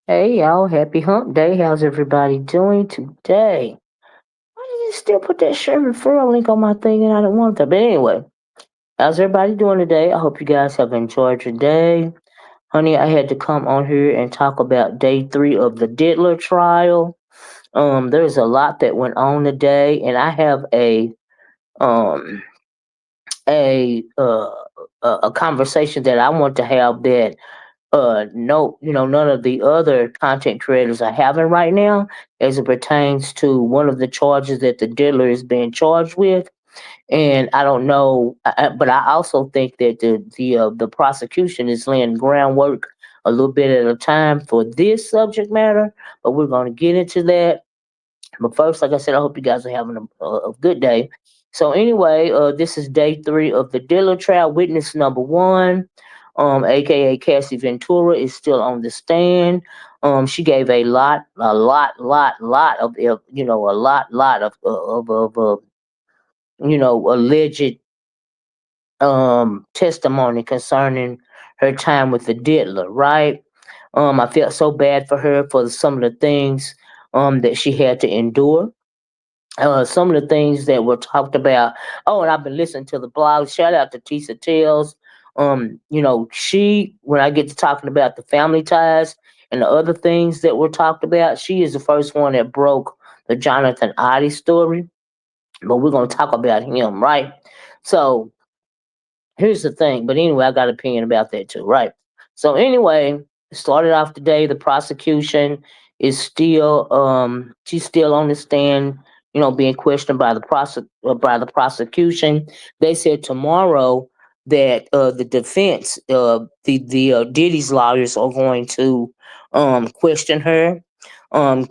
Hey y'all, happy hump day. How's everybody doing today? Why did you still put that shirt referral link on my thing and I didn't want that? But anyway, how's everybody doing today? I hope you guys have enjoyed your day. Honey, I had to come on here and talk about day 3 of the Diddler trial. There's a lot that went on today, and I have um a uh a conversation that I want to have that no, none of the other content creators are having right now as it pertains to one of the charges that the dealer is being charged with. And I don't know, but I also think that the prosecution is laying groundwork a little bit at a time for this subject matter. But we're going to get into that. But first, like I said, I hope you guys are having a good day. So anyway, this is day 3 of the Diddler Trial. Witness number 1, aka Cassie Ventura, is still on the stand. She gave a lot of, a lot of alleged testimony concerning her time with the Diddler, right? I felt so bad for her for some of the things that she had to endure, some of the things that were talked about. Oh, and I've been listening to the blog. Shout out to Tisa Tales. She, when I get to talking about the family ties and the other things that were talked about, she is the first one that broke the Jonathan Oddie story. But we're gonna talk about him, right? So here's the thing. But anyway, I got an opinion about that too, right? So anyway, started off today. The prosecution is still she's still on the stand, being questioned by the prosecution. They said tomorrow that the defense, the Diddy's lawyers are going to question her. Um,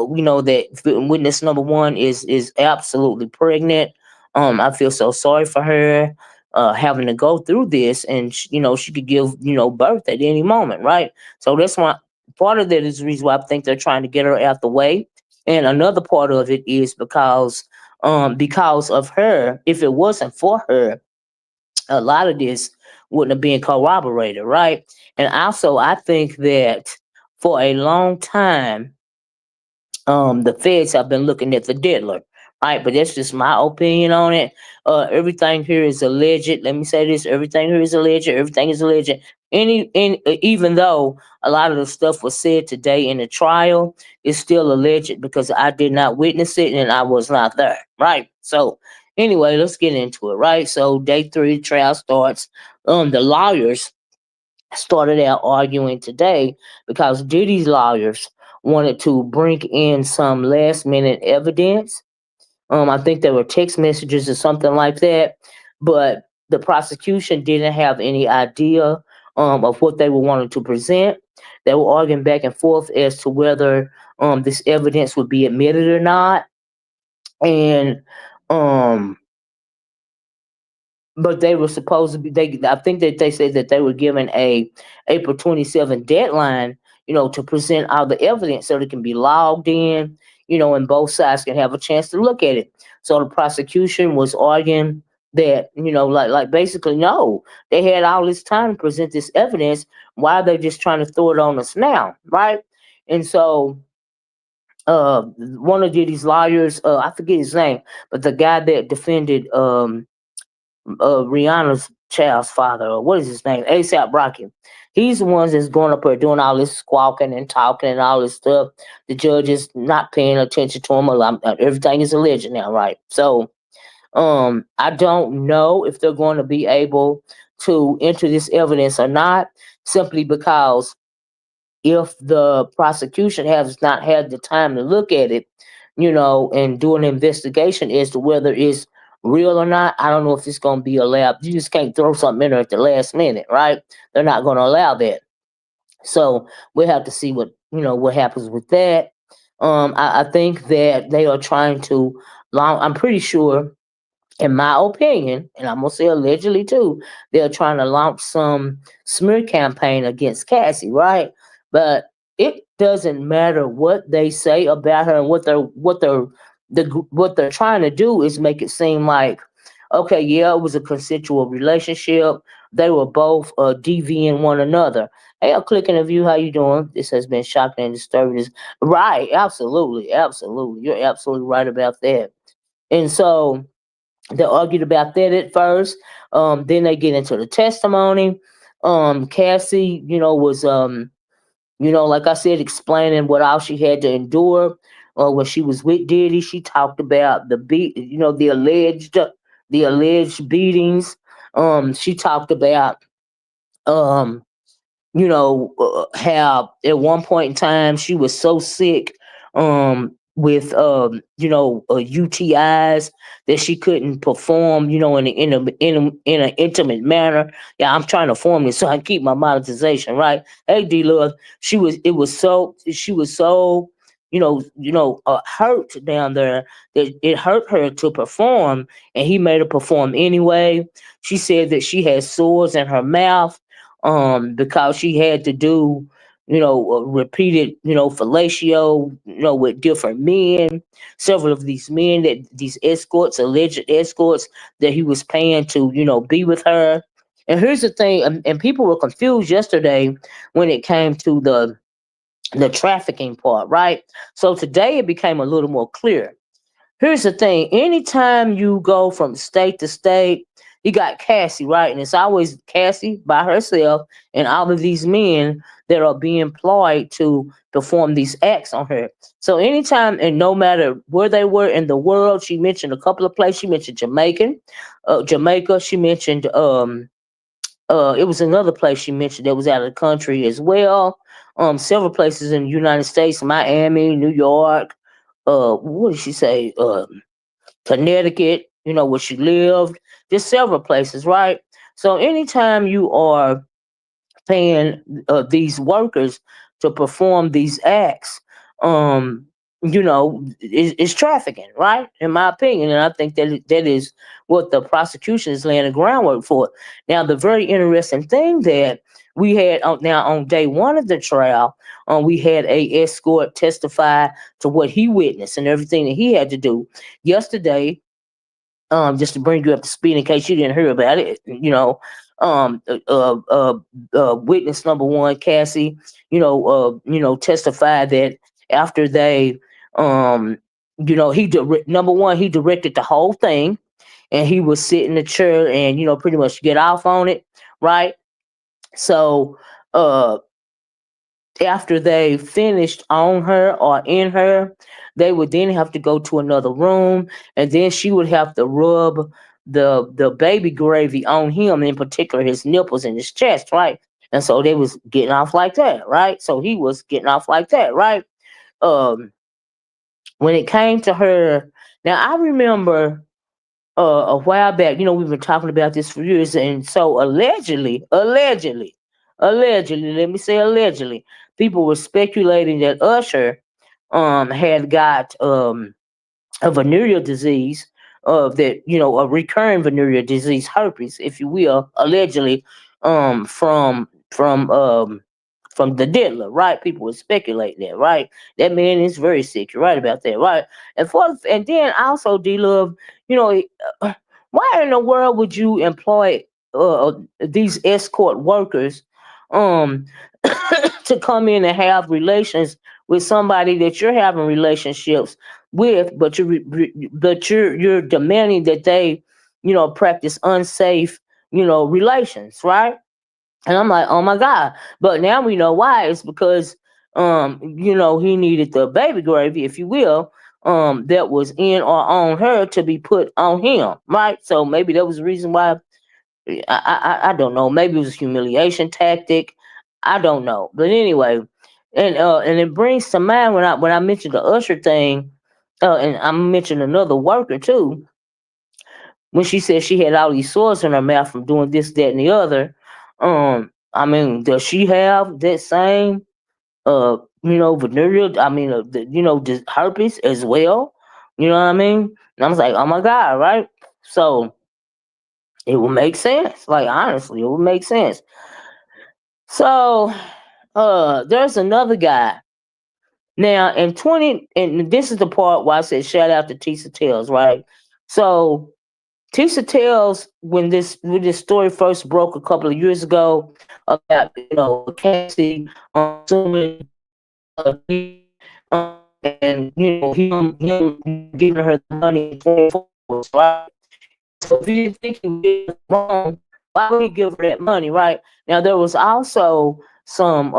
we know that witness number 1 is absolutely pregnant. I feel so sorry for her having to go through this, and she could give birth at any moment, right? So that's why part of that is the reason why I think they're trying to get her out the way, and another part of it is because of her. If it wasn't for her, a lot of this wouldn't have been corroborated, right? And also, I think that for a long time the feds have been looking at the diddler, right? But that's just my opinion on it. Everything here is alleged. Let me say this: everything here is alleged. Everything is alleged. Even though a lot of the stuff was said today in the trial, it's still alleged because I did not witness it and I was not there, right? So anyway, let's get into it, right? So day 3 trial starts. The lawyers started out arguing today because Diddy's lawyers wanted to bring in some last minute evidence. I think there were text messages or something like that, but the prosecution didn't have any idea of what they were wanting to present. They were arguing back and forth as to whether this evidence would be admitted or not. And um, but they were supposed to be. I think that they said that they were given a April 27th deadline, to present all the evidence so it can be logged in, and both sides can have a chance to look at it. So the prosecution was arguing that, like basically, no, they had all this time to present this evidence. Why are they just trying to throw it on us now, right? And so one of Diddy's lawyers, I forget his name, but the guy that defended Rihanna's child's father, or what is his name? ASAP Rocky. He's the ones that's going up there doing all this squawking and talking and all this stuff. The judge is not paying attention to him. Everything is alleged now, right? So, I don't know if they're going to be able to enter this evidence or not, simply because if the prosecution has not had the time to look at it, and do an investigation as to whether it's real or not, I don't know if it's going to be allowed. You just can't throw something in there at the last minute, right? They're not going to allow that. So we'll have to see what happens with that. I think that they are trying to. I'm pretty sure, in my opinion, and I'm gonna say allegedly too, they're trying to launch some smear campaign against Cassie, right? But it doesn't matter what they say about her and what they're trying to do is make it seem like Okay, yeah, it was a consensual relationship. They were both DVing one another. Hey, I'm clicking a view. How you doing? This has been shocking and disturbing. Right, absolutely, absolutely. You're absolutely right about that. And so they argued about that at first. Then they get into the testimony. Cassie, was like I said, explaining what all she had to endure when she was with Diddy. She talked about the alleged beatings. She talked about um how at one point in time she was so sick with UTIs that she couldn't perform in an intimate manner. Yeah, I'm trying to form this so I can keep my monetization right. Hey, D Love, she was so hurt down there that it hurt her to perform, and he made her perform anyway. She said that she had sores in her mouth because she had to do repeated fellatio with different men. Several of these men, that these escorts, alleged escorts, that he was paying to be with her. And here's the thing, and people were confused yesterday when it came to the trafficking part, right? So today it became a little more clear. Here's the thing. Anytime you go from state to state, you got Cassie, right? And it's always Cassie by herself and all of these men that are being employed to perform these acts on her. So anytime, and no matter where they were in the world, she mentioned a couple of places. She mentioned Jamaica. She mentioned it was another place she mentioned that was out of the country as well. Several places in the United States, Miami, New York, what did she say? Connecticut, where she lived, just several places, right? So anytime you are paying these workers to perform these acts, is trafficking, right? In my opinion, and I think that is what the prosecution is laying the groundwork for. Now, the very interesting thing that we had on day one of the trial, we had a escort testify to what he witnessed and everything that he had to do. Yesterday, just to bring you up to speed in case you didn't hear about it, um, uh, uh, uh, witness number one, Cassie, testified that after they, um, number one, he directed the whole thing, and he was sit in the chair and pretty much get off on it, right? So, uh, after they finished on her or in her, they would then have to go to another room, and then she would have to rub the baby gravy on him, in particular his nipples and his chest, right? And so they was getting off like that, right? So he was getting off like that, right? Um, when it came to her, now I remember a while back, we've been talking about this for years, and so allegedly, let me say allegedly, people were speculating that Usher had got a venereal disease, that a recurring venereal disease, herpes, if you will, allegedly, from the Diddler, right? People would speculate that, right? That man is very sick. You're right about that, right? And then also, D Love, you know, uh, why in the world would you employ these escort workers um to come in and have relations with somebody that you're having relationships with, but you're demanding that they, practice unsafe, relations, right? And I'm like, oh my God. But now we know why. It's because he needed the baby gravy, if you will, that was in or on her to be put on him. Right. So maybe that was the reason why. I don't know. Maybe it was a humiliation tactic. I don't know. But anyway, and it brings to mind when I mentioned the Usher thing, and I mentioned another worker too, when she said she had all these sores in her mouth from doing this, that, and the other. I mean, does she have that same venereal? I mean, this herpes as well. You know what I mean? And I was like, oh my God, right? So it would make sense. Like honestly, it would make sense. So there's another guy. Now in 20, and this is the part where I said shout out to Tisa Tales, right? So Tisha tells when this story first broke a couple of years ago about Cassie suing Diddy, and him giving her the money in 24 hours, right? And so if you didn't think he was doing nothing wrong, why would he give her that money, right? Now there was also some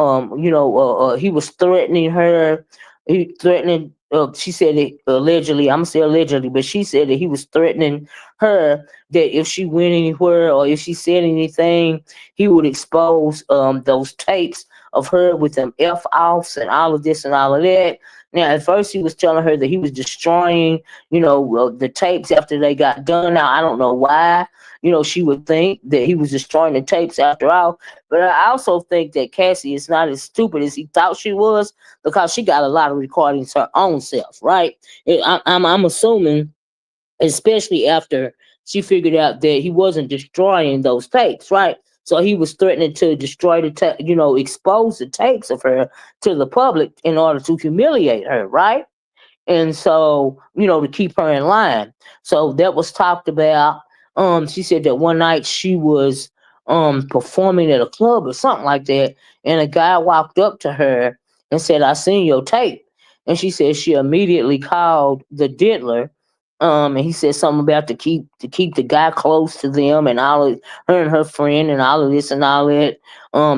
he was threatening her. He threatening. She said it allegedly. I'm gonna say allegedly, but she said that he was threatening her that if she went anywhere or if she said anything, he would expose those tapes of her with them f offs and all of this and all of that. Now, at first, he was telling her that he was destroying, the tapes after they got done. Now, I don't know why, she would think that he was destroying the tapes after all. But I also think that Cassie is not as stupid as he thought she was because she got a lot of recordings her own self, right? I'm assuming, especially after she figured out that he wasn't destroying those tapes, right? So he was threatening to destroy expose the tapes of her to the public in order to humiliate her, right? And so to keep her in line. So that was talked about. She said that one night she was performing at a club or something like that, and a guy walked up to her and said, "I seen your tape." And she said she immediately called the diddler. And he said something about to keep the guy close to them and all of her and her friend and all of this and all that.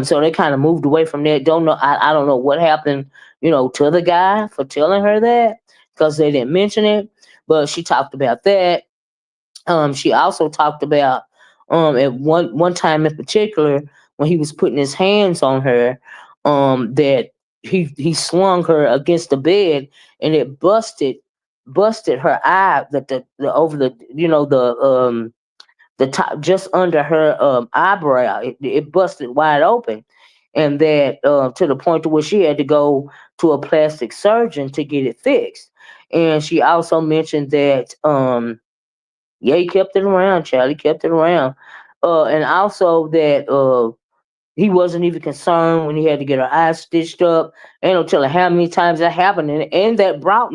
So they kind of moved away from that. Don't know. I don't know what happened, to the guy for telling her that because they didn't mention it. But she talked about that. She also talked about at one time in particular when he was putting his hands on her, that he slung her against the bed and it busted her eye, that the over the the top just under her eyebrow, it busted wide open, and that to the point to where she had to go to a plastic surgeon to get it fixed. And she also mentioned that yeah, he kept it around, Charlie kept it around. And also that he wasn't even concerned when he had to get her eyes stitched up. Ain't no telling how many times that happened, and that brought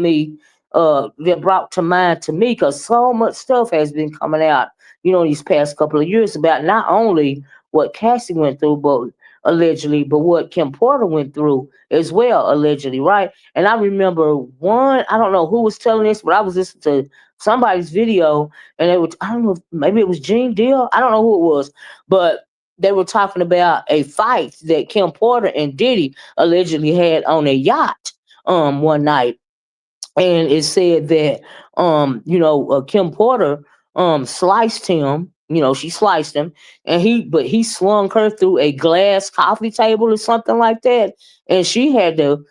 to mind to me because so much stuff has been coming out, these past couple of years about not only what Cassie went through, but allegedly, but what Kim Porter went through as well, allegedly, right? And I remember one, I don't know who was telling this, but I was listening to somebody's video, and they were, I don't know, maybe it was Gene Deal, I don't know who it was, but they were talking about a fight that Kim Porter and Diddy allegedly had on a yacht one night, and it said that Kim Porter sliced him. She sliced him, and he slung her through a glass coffee table or something like that, and she had to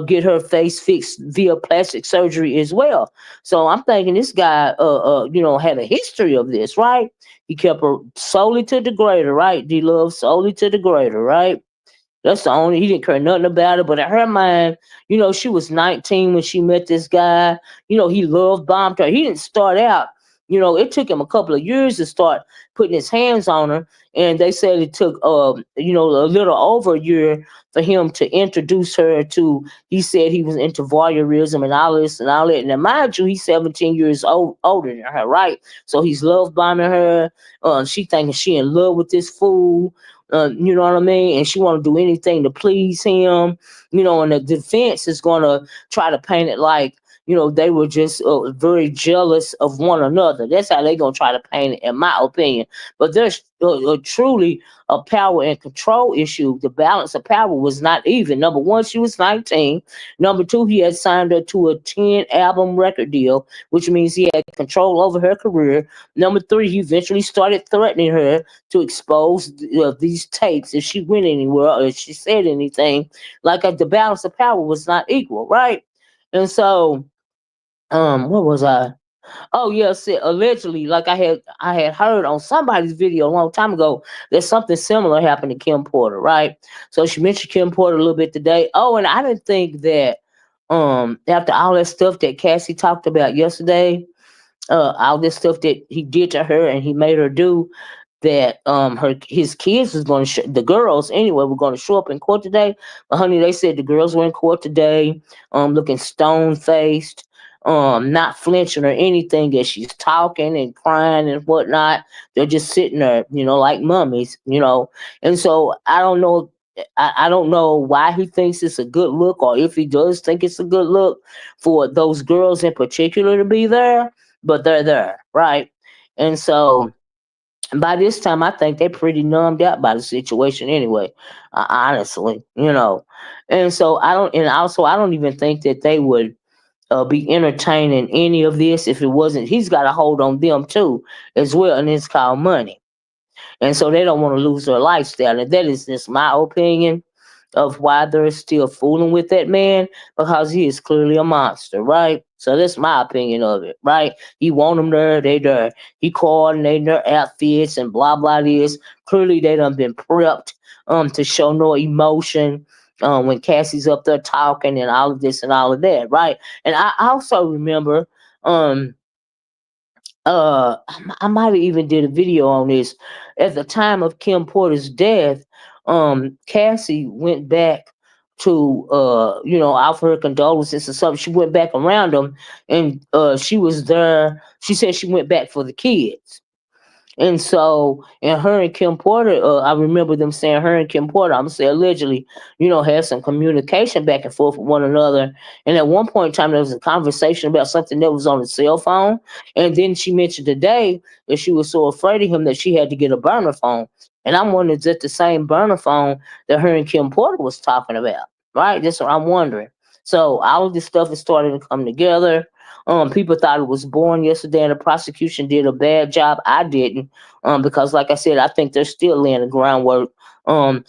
get her face fixed via plastic surgery as well. So I'm thinking this guy had a history of this, right? He kept her solely to the grader, right? D Love solely to the grader, right? That's the only, he didn't care nothing about it. But in her mind, she was 19 when she met this guy. He loved bombed her. He didn't start out, it took him a couple of years to start putting his hands on her. And they said it took a little over a year for him to introduce her to, he said he was into voyeurism and all this and all that. And mind you, he's 17 years older than her, right? So he's love bombing her. She thinking she in love with this fool. You know what I mean? And she want to do anything to please him. And the defense is going to try to paint it like, they were just very jealous of one another. That's how they going to try to paint it, in my opinion. But there's truly a power and control issue. The balance of power was not even. Number one, she was 19. Number two, he had signed her to a 10-album record deal, which means he had control over her career. Number three, he eventually started threatening her to expose these tapes if she went anywhere or if she said anything. Like the balance of power was not equal, right? And so, what was I? Oh yes, allegedly, like I had heard on somebody's video a long time ago that something similar happened to Kim Porter, right? So she mentioned Kim Porter a little bit today. Oh, and I didn't think that after all that stuff that Cassie talked about yesterday, all this stuff that he did to her and he made her do, that his kids was going to the girls anyway were going to show up in court today. But honey, they said the girls were in court today, looking stone faced. not flinching or anything as she's talking and crying and whatnot. They're just sitting there, like mummies, And so I don't know. I don't know why he thinks it's a good look, or if he does think it's a good look for those girls in particular to be there, but they're there, right? And so by this time, I think they're pretty numbed out by the situation anyway, honestly, And so and also I don't even think that they would be entertaining any of this if it wasn't. He's got a hold on them too, as well, and it's called money. And so they don't want to lose their lifestyle. And that is just my opinion of why they're still fooling with that man, because he is clearly a monster, right? So that's my opinion of it, right? He want them there, they there. He coordinating their outfits and blah blah this. Clearly they done been prepped to show no emotion when Cassie's up there talking and all of this and all of that, right? And I also remember I might have even did a video on this. At the time of Kim Porter's death, Cassie went back to offer her condolences or something. She went back around them, and she was there. She said she went back for the kids. And so, and her and Kim Porter, I remember them saying her and Kim Porter, I'm gonna say allegedly, had some communication back and forth with one another. And at one point in time, there was a conversation about something that was on the cell phone. And then she mentioned today that she was so afraid of him that she had to get a burner phone. And I'm wondering, is that the same burner phone that her and Kim Porter was talking about? Right? That's what I'm wondering. So all of this stuff is starting to come together. People thought it was boring yesterday, and the prosecution did a bad job. I didn't, because, like I said, I think they're still laying the groundwork um,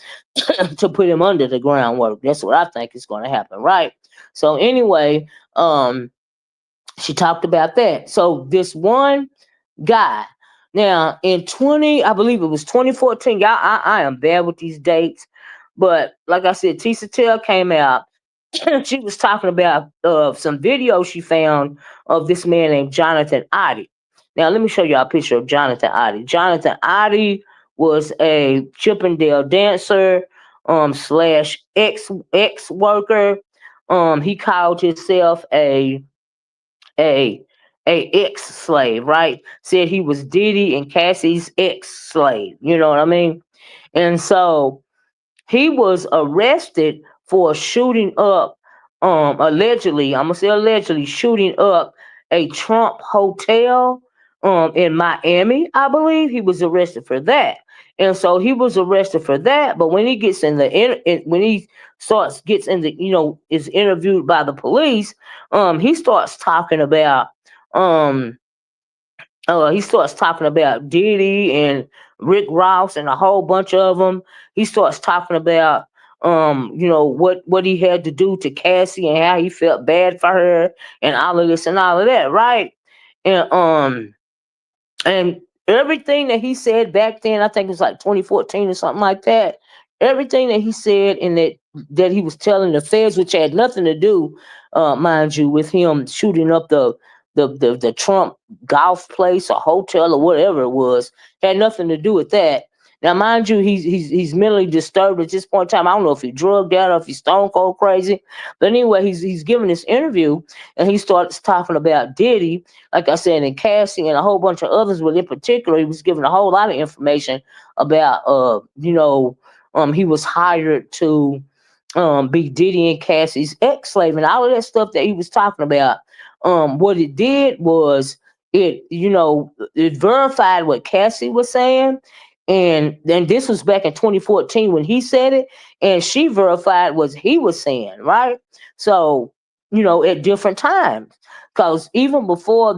to put him under the groundwork. That's what I think is going to happen, right? So anyway, she talked about that. So this one guy, now in I believe it was 2014. Y'all, I am bad with these dates, but like I said, Tisa Tell came out. She was talking about some video she found of this man named Jonathan Oddie. Now, let me show you a picture of Jonathan Oddie. Jonathan Oddie was a Chippendale dancer slash ex worker. He called himself a ex slave, right? Said he was Diddy and Cassie's ex slave. You know what I mean? And so he was arrested for shooting up, allegedly, I'm gonna say allegedly, shooting up a Trump hotel in Miami, I believe. He was arrested for that. And so he was arrested for that, but when he gets in when he gets in the, is interviewed by the police, he starts talking about um Diddy and Rick Ross and a whole bunch of them. He starts talking about what he had to do to Cassie and how he felt bad for her and all of this and all of that, right? And and everything that he said back then, I think it was like 2014 or something like that. Everything that he said and that he was telling the feds, which had nothing to do, mind you, with him shooting up the Trump golf place or hotel or whatever it was, had nothing to do with that. Now, mind you, he's mentally disturbed at this point in time. I don't know if he drugged out or if he's stone cold crazy. But anyway, he's giving this interview and he starts talking about Diddy, like I said, and Cassie and a whole bunch of others. But in particular, he was giving a whole lot of information about he was hired to be Diddy and Cassie's ex-slave and all of that stuff that he was talking about. What it did was it verified what Cassie was saying. And then this was back in 2014 when he said it, and she verified what he was saying, right? So, at different times. Because even before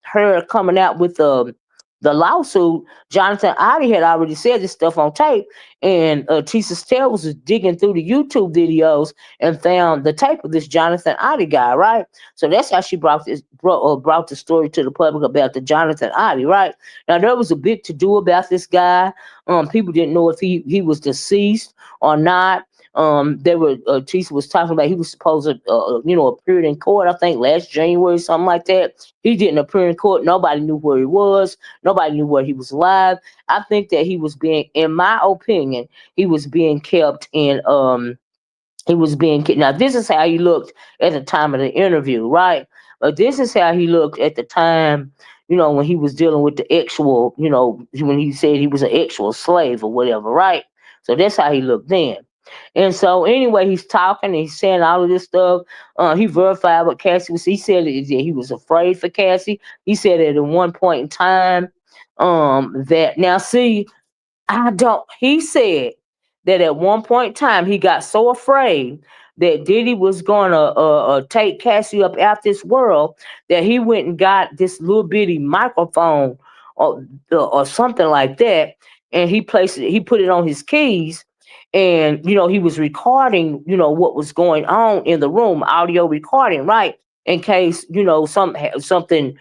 her coming out with the lawsuit, Jonathan Oddie had already said this stuff on tape, and Tisa Tell was digging through the YouTube videos and found the tape of this Jonathan Oddie guy, right? So that's how she brought the story to the public about the Jonathan Oddie, right? Now there was a big to do about this guy. People didn't know if he was deceased or not. Tisa was talking about he was supposed to, appear in court, I think last January, something like that. He didn't appear in court. Nobody knew where he was. Nobody knew where he was alive. I think that he was being, in my opinion, he was being kept in He was being now. This is how he looked at the time of the interview, right? But this is how he looked at the time, when he was dealing with the actual, when he said he was an actual slave or whatever, right? So that's how he looked then. And so anyway, he's talking and he's saying all of this stuff. He verified what Cassie was. He said that he was afraid for Cassie. He said that at one point in time, that now see, I don't. He said that at one point in time he got so afraid that Diddy was gonna take Cassie up out this world that he went and got this little bitty microphone or something like that, and he placed it. He put it on his keys, and he was recording what was going on in the room, audio recording, right? In case something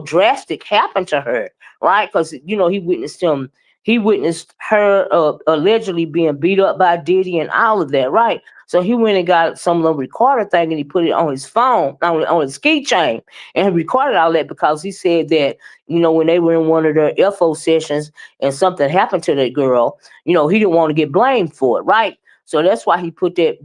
drastic happened to her, right? Because he witnessed her allegedly being beat up by Diddy and all of that, right? So he went and got some little recorder thing and he put it on his phone, on his keychain, and he recorded all that because he said that, when they were in one of their FO sessions and something happened to that girl, he didn't want to get blamed for it, right? So that's why he put that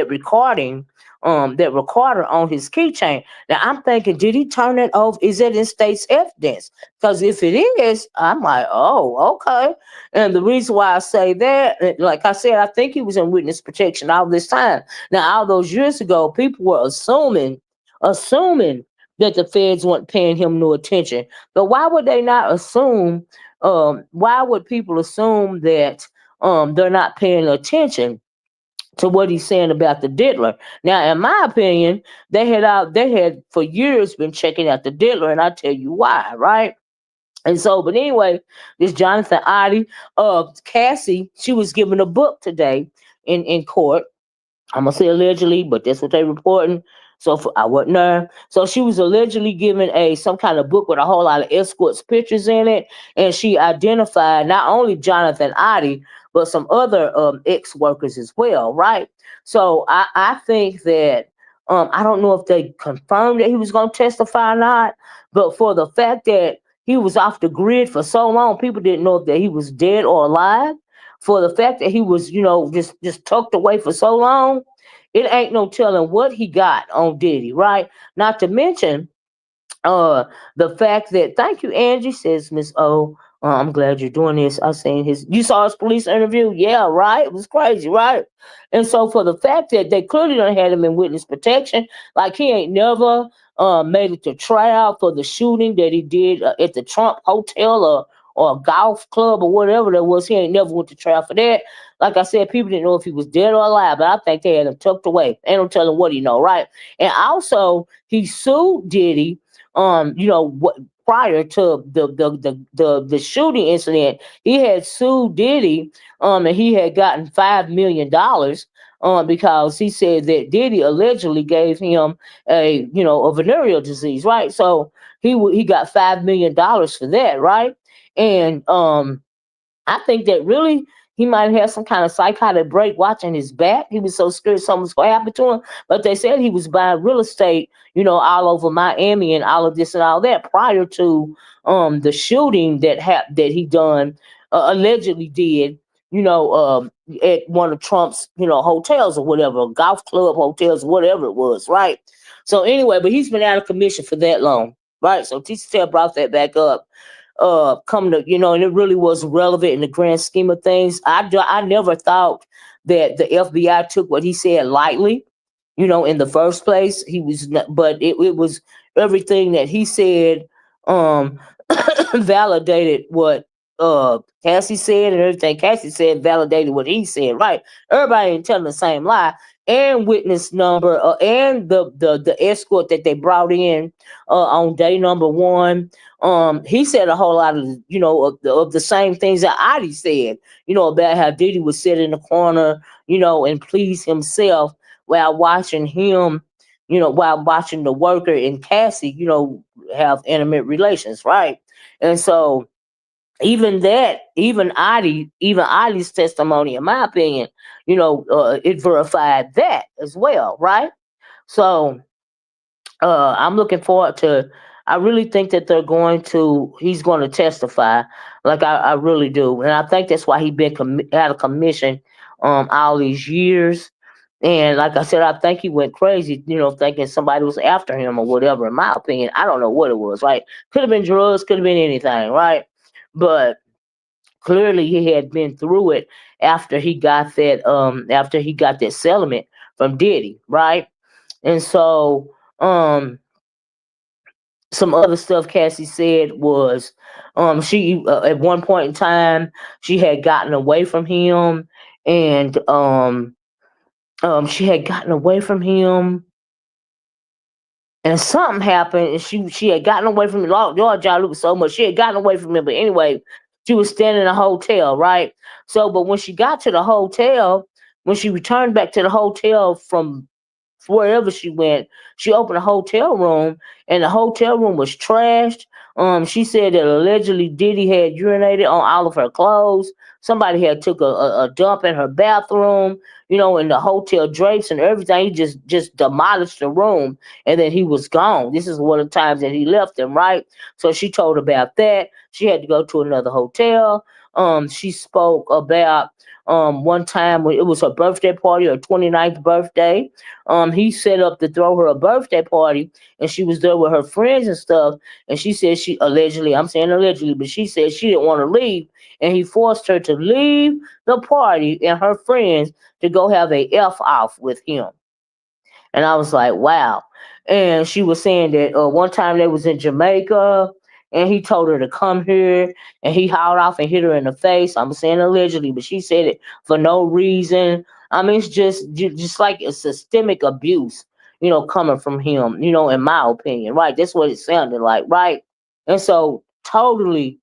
recording, that recorder on his keychain. Now I'm thinking, did he turn it off? Is it in state's evidence? Because if it is, I'm like, oh, okay. And the reason why I say that, like I said, I think he was in witness protection all this time. Now, all those years ago, people were assuming that the feds weren't paying him no attention. But why would they not assume? Why would people assume that they're not paying attention to what he's saying about the Diddler? Now, in my opinion, they had for years been checking out the Diddler, and I tell you why, right? And so, but anyway, this Jonathan Oddie, Cassie, she was given a book today in court. I'm gonna say allegedly, but that's what they reporting. So I wasn't there. So she was allegedly given some kind of book with a whole lot of escorts pictures in it, and she identified not only Jonathan Oddie but some other ex workers as well, right? So I think that I don't know if they confirmed that he was gonna testify or not, but for the fact that he was off the grid for so long, people didn't know if that he was dead or alive. For the fact that he was, just tucked away for so long, it ain't no telling what he got on Diddy, right? Not to mention uh the fact that, thank you, Angie, says Miss O. I'm glad you're doing this. I seen you saw his police interview. Yeah, right. It was crazy, right? And so for the fact that they clearly don't had him in witness protection, like he ain't never made it to trial for the shooting that he did at the Trump Hotel or a golf club or whatever that was. He ain't never went to trial for that. Like I said, people didn't know if he was dead or alive, but I think they had him tucked away. Ain't no telling what he know, right? And also he sued Diddy what prior to the shooting incident. He had sued Diddy, and he had gotten $5 million because he said that Diddy allegedly gave him a venereal disease, right? So he got $5 million for that, right? And I think that really he might have some kind of psychotic break watching his back. He was so scared something was going to happen to him. But they said he was buying real estate, all over Miami and all of this and all that prior to the shooting that he done allegedly did, at one of Trump's, hotels or whatever, golf club hotels, whatever it was, right? So anyway, but he's been out of commission for that long, right? So Tisha brought that back up come to, and it really was relevant in the grand scheme of things. I never thought that the FBI took what he said lightly, in the first place. He was not, but it was everything that he said um validated what Cassie said, and everything Cassie said validated what he said, right? Everybody ain't telling the same lie. And witness number and the escort that they brought in on day number one, he said a whole lot of of the same things that Adi said, about how Diddy would sit in the corner, and please himself while watching him, while watching the worker and Cassie, have intimate relations, right? And so even Adi's testimony, in my opinion, it verified that as well, right? So I'm looking forward to. I really think that he's going to testify, like I really do, and I think that's why he been out of commission all these years. And like I said, I think he went crazy, thinking somebody was after him or whatever. In my opinion, I don't know what it was. Right? Could have been drugs, could have been anything. Right? But clearly, he had been through it after he got that. After he got that settlement from Diddy. Right? And so, some other stuff Cassie said was, she at one point in time she had gotten away from him, and she had gotten away from him, and something happened, and she had gotten away from him. Lord, y'all look so much. She had gotten away from him, but anyway, she was staying in a hotel, right? So, but when she got to the hotel, when she returned back to the hotel from wherever she went, she opened a hotel room, and the hotel room was trashed. She said that allegedly Diddy had urinated on all of her clothes. Somebody had took a dump in her bathroom, in the hotel drapes and everything. He just demolished the room, and then he was gone. This is one of the times that he left them, right? So she told about that. She had to go to another hotel. She spoke about one time when it was her birthday party, her 29th birthday. He set up to throw her a birthday party, and she was there with her friends and stuff. And she said she allegedly, I'm saying allegedly, but she said she didn't want to leave, and he forced her to leave the party and her friends to go have a F off with him. And I was like, wow. And she was saying that one time they was in Jamaica, and he told her to come here, and he hauled off and hit her in the face. I'm saying allegedly, but she said it for no reason. I mean, it's just like a systemic abuse, coming from him, in my opinion, right? That's what it sounded like, right? And so totally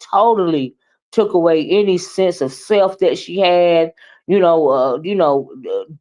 took away any sense of self that she had,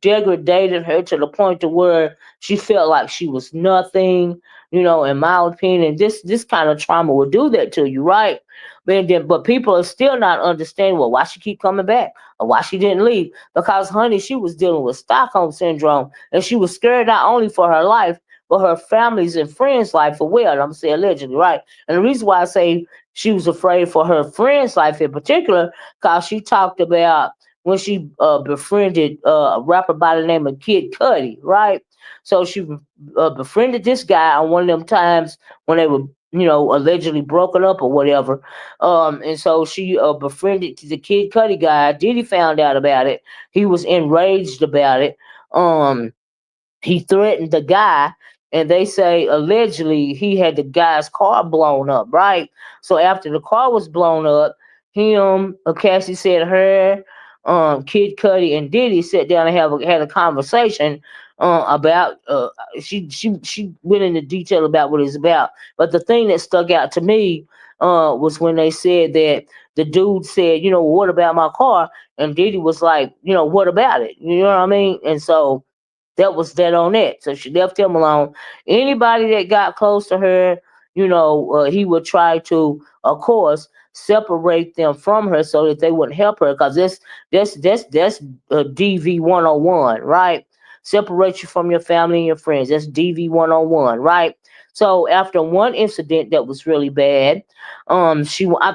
degraded her to the point to where she felt like she was nothing. In my opinion, this kind of trauma will do that to you, right? But people are still not understanding, well, why she keep coming back or why she didn't leave. Because honey, she was dealing with Stockholm syndrome, and she was scared not only for her life, but her family's and friends' life as well. I'm saying allegedly, right? And the reason why I say she was afraid for her friends' life in particular, because she talked about when she befriended a rapper by the name of Kid Cudi, right? So she befriended this guy on one of them times when they were, allegedly broken up or whatever. And so she befriended the Kid Cudi guy. Diddy found out about it. He was enraged about it. He threatened the guy, and they say allegedly he had the guy's car blown up, right? So after the car was blown up, him, Cassie said her, Kid Cudi and Diddy sat down and had a conversation about she went into detail about what it's about. But the thing that stuck out to me was when they said that the dude said, what about my car? And Diddy was like, what about it? You know what I mean? And so that was that on that. So she left him alone. Anybody that got close to her, he would try to, of course, separate them from her so that they wouldn't help her. Because that's DV 101, right? Separate you from your family and your friends. That's DV 101, right? So after one incident that was really bad, I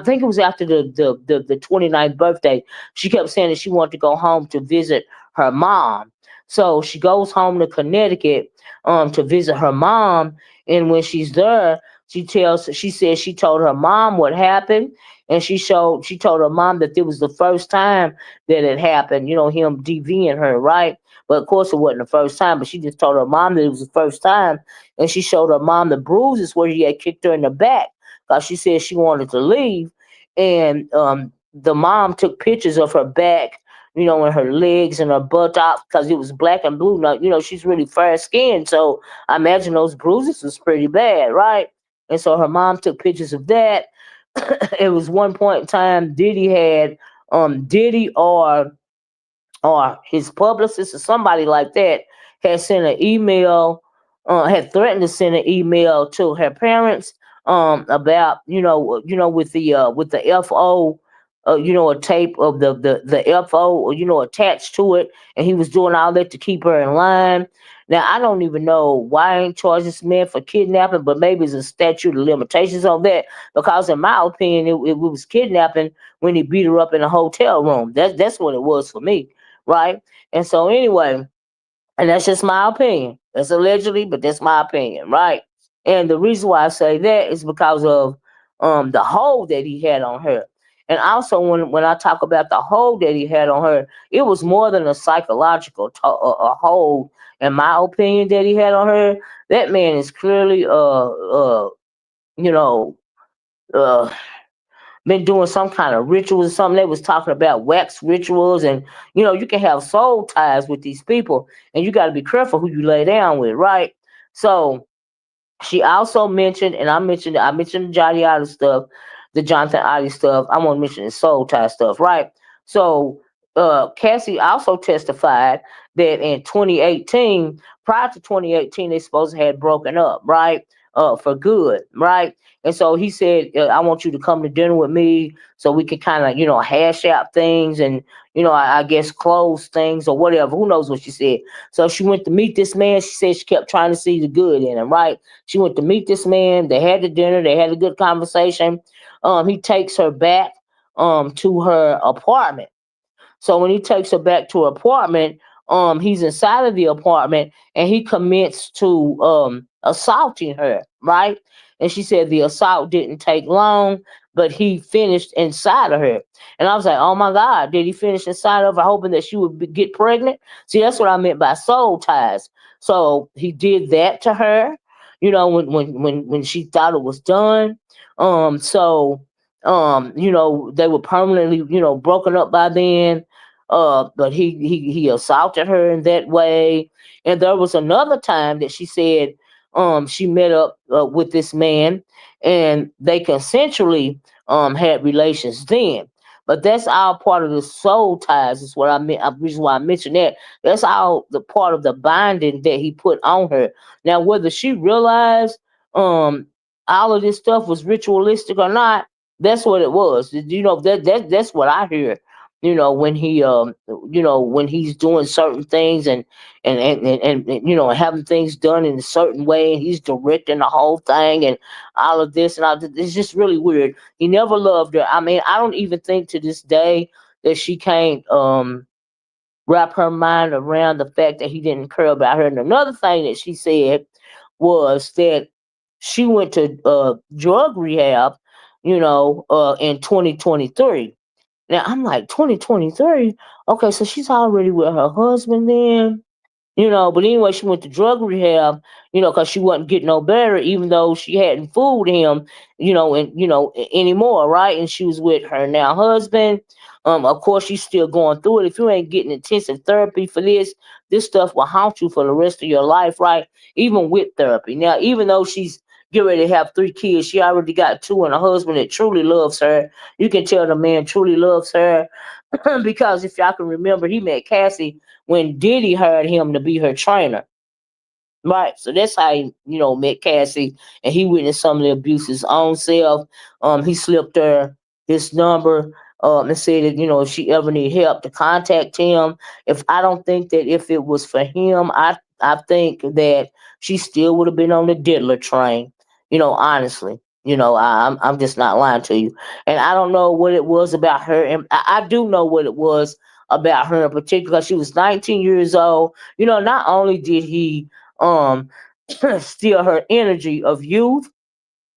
think it was after the 29th birthday, she kept saying that she wanted to go home to visit her mom. So she goes home to Connecticut to visit her mom, and when she's there, she says she told her mom what happened, and she told her mom that it was the first time that it happened, him DVing her, right? But of course it wasn't the first time, but she just told her mom that it was the first time, and she showed her mom the bruises where he had kicked her in the back because she said she wanted to leave, and the mom took pictures of her back, and her legs and her buttocks because it was black and blue. Now, she's really fair skinned. So I imagine those bruises was pretty bad, right? And so her mom took pictures of that. It was one point in time Diddy had Diddy or his publicist or somebody like that had sent an email, had threatened to send an email to her parents about with the FO, a tape of the FO, attached to it, and he was doing all that to keep her in line. Now I don't even know why I ain't charged this man for kidnapping, but maybe it's a statute of limitations on that. Because in my opinion, it was kidnapping when he beat her up in a hotel room. That's what it was for me. right? And so anyway, and that's just my opinion. That's allegedly, but that's my opinion, right? And the reason why I say that is because of the hold that he had on her. And also, when I talk about the hold that he had on her, it was more than a psychological a hold, in my opinion, that he had on her. That man is clearly, you know, uh, been doing some kind of rituals or something. They was talking about wax rituals, and you can have soul ties with these people, and you got to be careful who you lay down with, right? So she also mentioned, and I mentioned the Johnny Otter stuff, the Jonathan Otter stuff. I'm gonna mention the soul tie stuff, right? So Cassie also testified that in 2018, prior to 2018, they supposed to had broken up, right? For good, right? And so he said, I want you to come to dinner with me so we can kind of, hash out things and, I guess close things or whatever. Who knows what she said. So she went to meet this man. She said she kept trying to see the good in him, right? She went to meet this man. They had the dinner. They had a good conversation. He takes her back to her apartment. So when he takes her back to her apartment, he's inside of the apartment and he commenced to assaulting her, right? And she said the assault didn't take long, but he finished inside of her. And I was like, oh my God, did he finish inside of her, hoping that she would get pregnant? See, that's what I meant by soul ties. So he did that to her, when she thought it was done. So they were permanently, broken up by then. But he assaulted her in that way. And there was another time that she said she met up with this man and they consensually had relations then. But that's all part of the soul ties, is what I meant. Reason why I mentioned that. That's all the part of the binding that he put on her. Now, whether she realized all of this stuff was ritualistic or not, that's what it was. That's what I hear. When he when he's doing certain things and having things done in a certain way, and he's directing the whole thing and all of this and all this. It's just really weird. He never loved her. I mean, I don't even think to this day that she can't wrap her mind around the fact that he didn't care about her. And another thing that she said was that she went to drug rehab, in 2023. Now I'm like, 2023? Okay, so she's already with her husband then. But anyway, she went to drug rehab, because she wasn't getting no better, even though she hadn't fooled him, anymore, right? And she was with her now husband. Of course, she's still going through it. If you ain't getting intensive therapy for this stuff will haunt you for the rest of your life, right? Even with therapy. Now, even though she's getting ready to have 3 kids, she already got 2 and a husband that truly loves her. You can tell the man truly loves her. Because if y'all can remember, he met Cassie when Diddy hired him to be her trainer. Right. So that's how he, met Cassie, and he witnessed some of the abuse his own self. He slipped her his number, and said that, if she ever need help to contact him. If I don't think that if it was for him, I think that she still would have been on the Diddler train. Honestly. I'm just not lying to you. And I don't know what it was about her, and I do know what it was about her in particular. She was 19 years old. Not only did he um steal her energy of youth,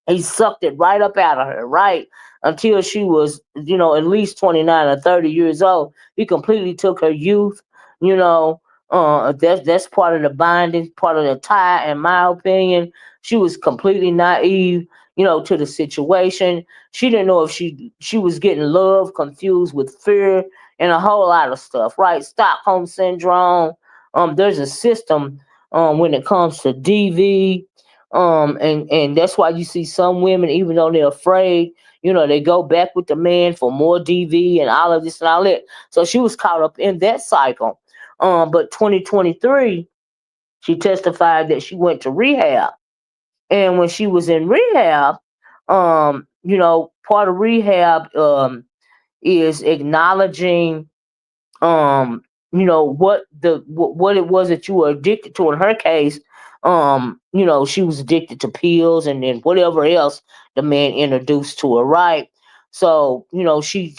he sucked it right up out of her, right? Until she was, at least 29 or 30 years old. He completely took her youth, you know. That's part of the binding, part of the tie, in my opinion. She was completely naive, to the situation. She didn't know if she was getting love confused with fear and a whole lot of stuff, right? Stockholm syndrome. There's a system when it comes to DV, and that's why you see some women, even though they're afraid, they go back with the man for more DV and all of this and all that. So she was caught up in that cycle. But 2023, she testified that she went to rehab, and when she was in rehab, part of rehab is acknowledging what it was that you were addicted to. In her case, she was addicted to pills and then whatever else the man introduced to her, right? So, she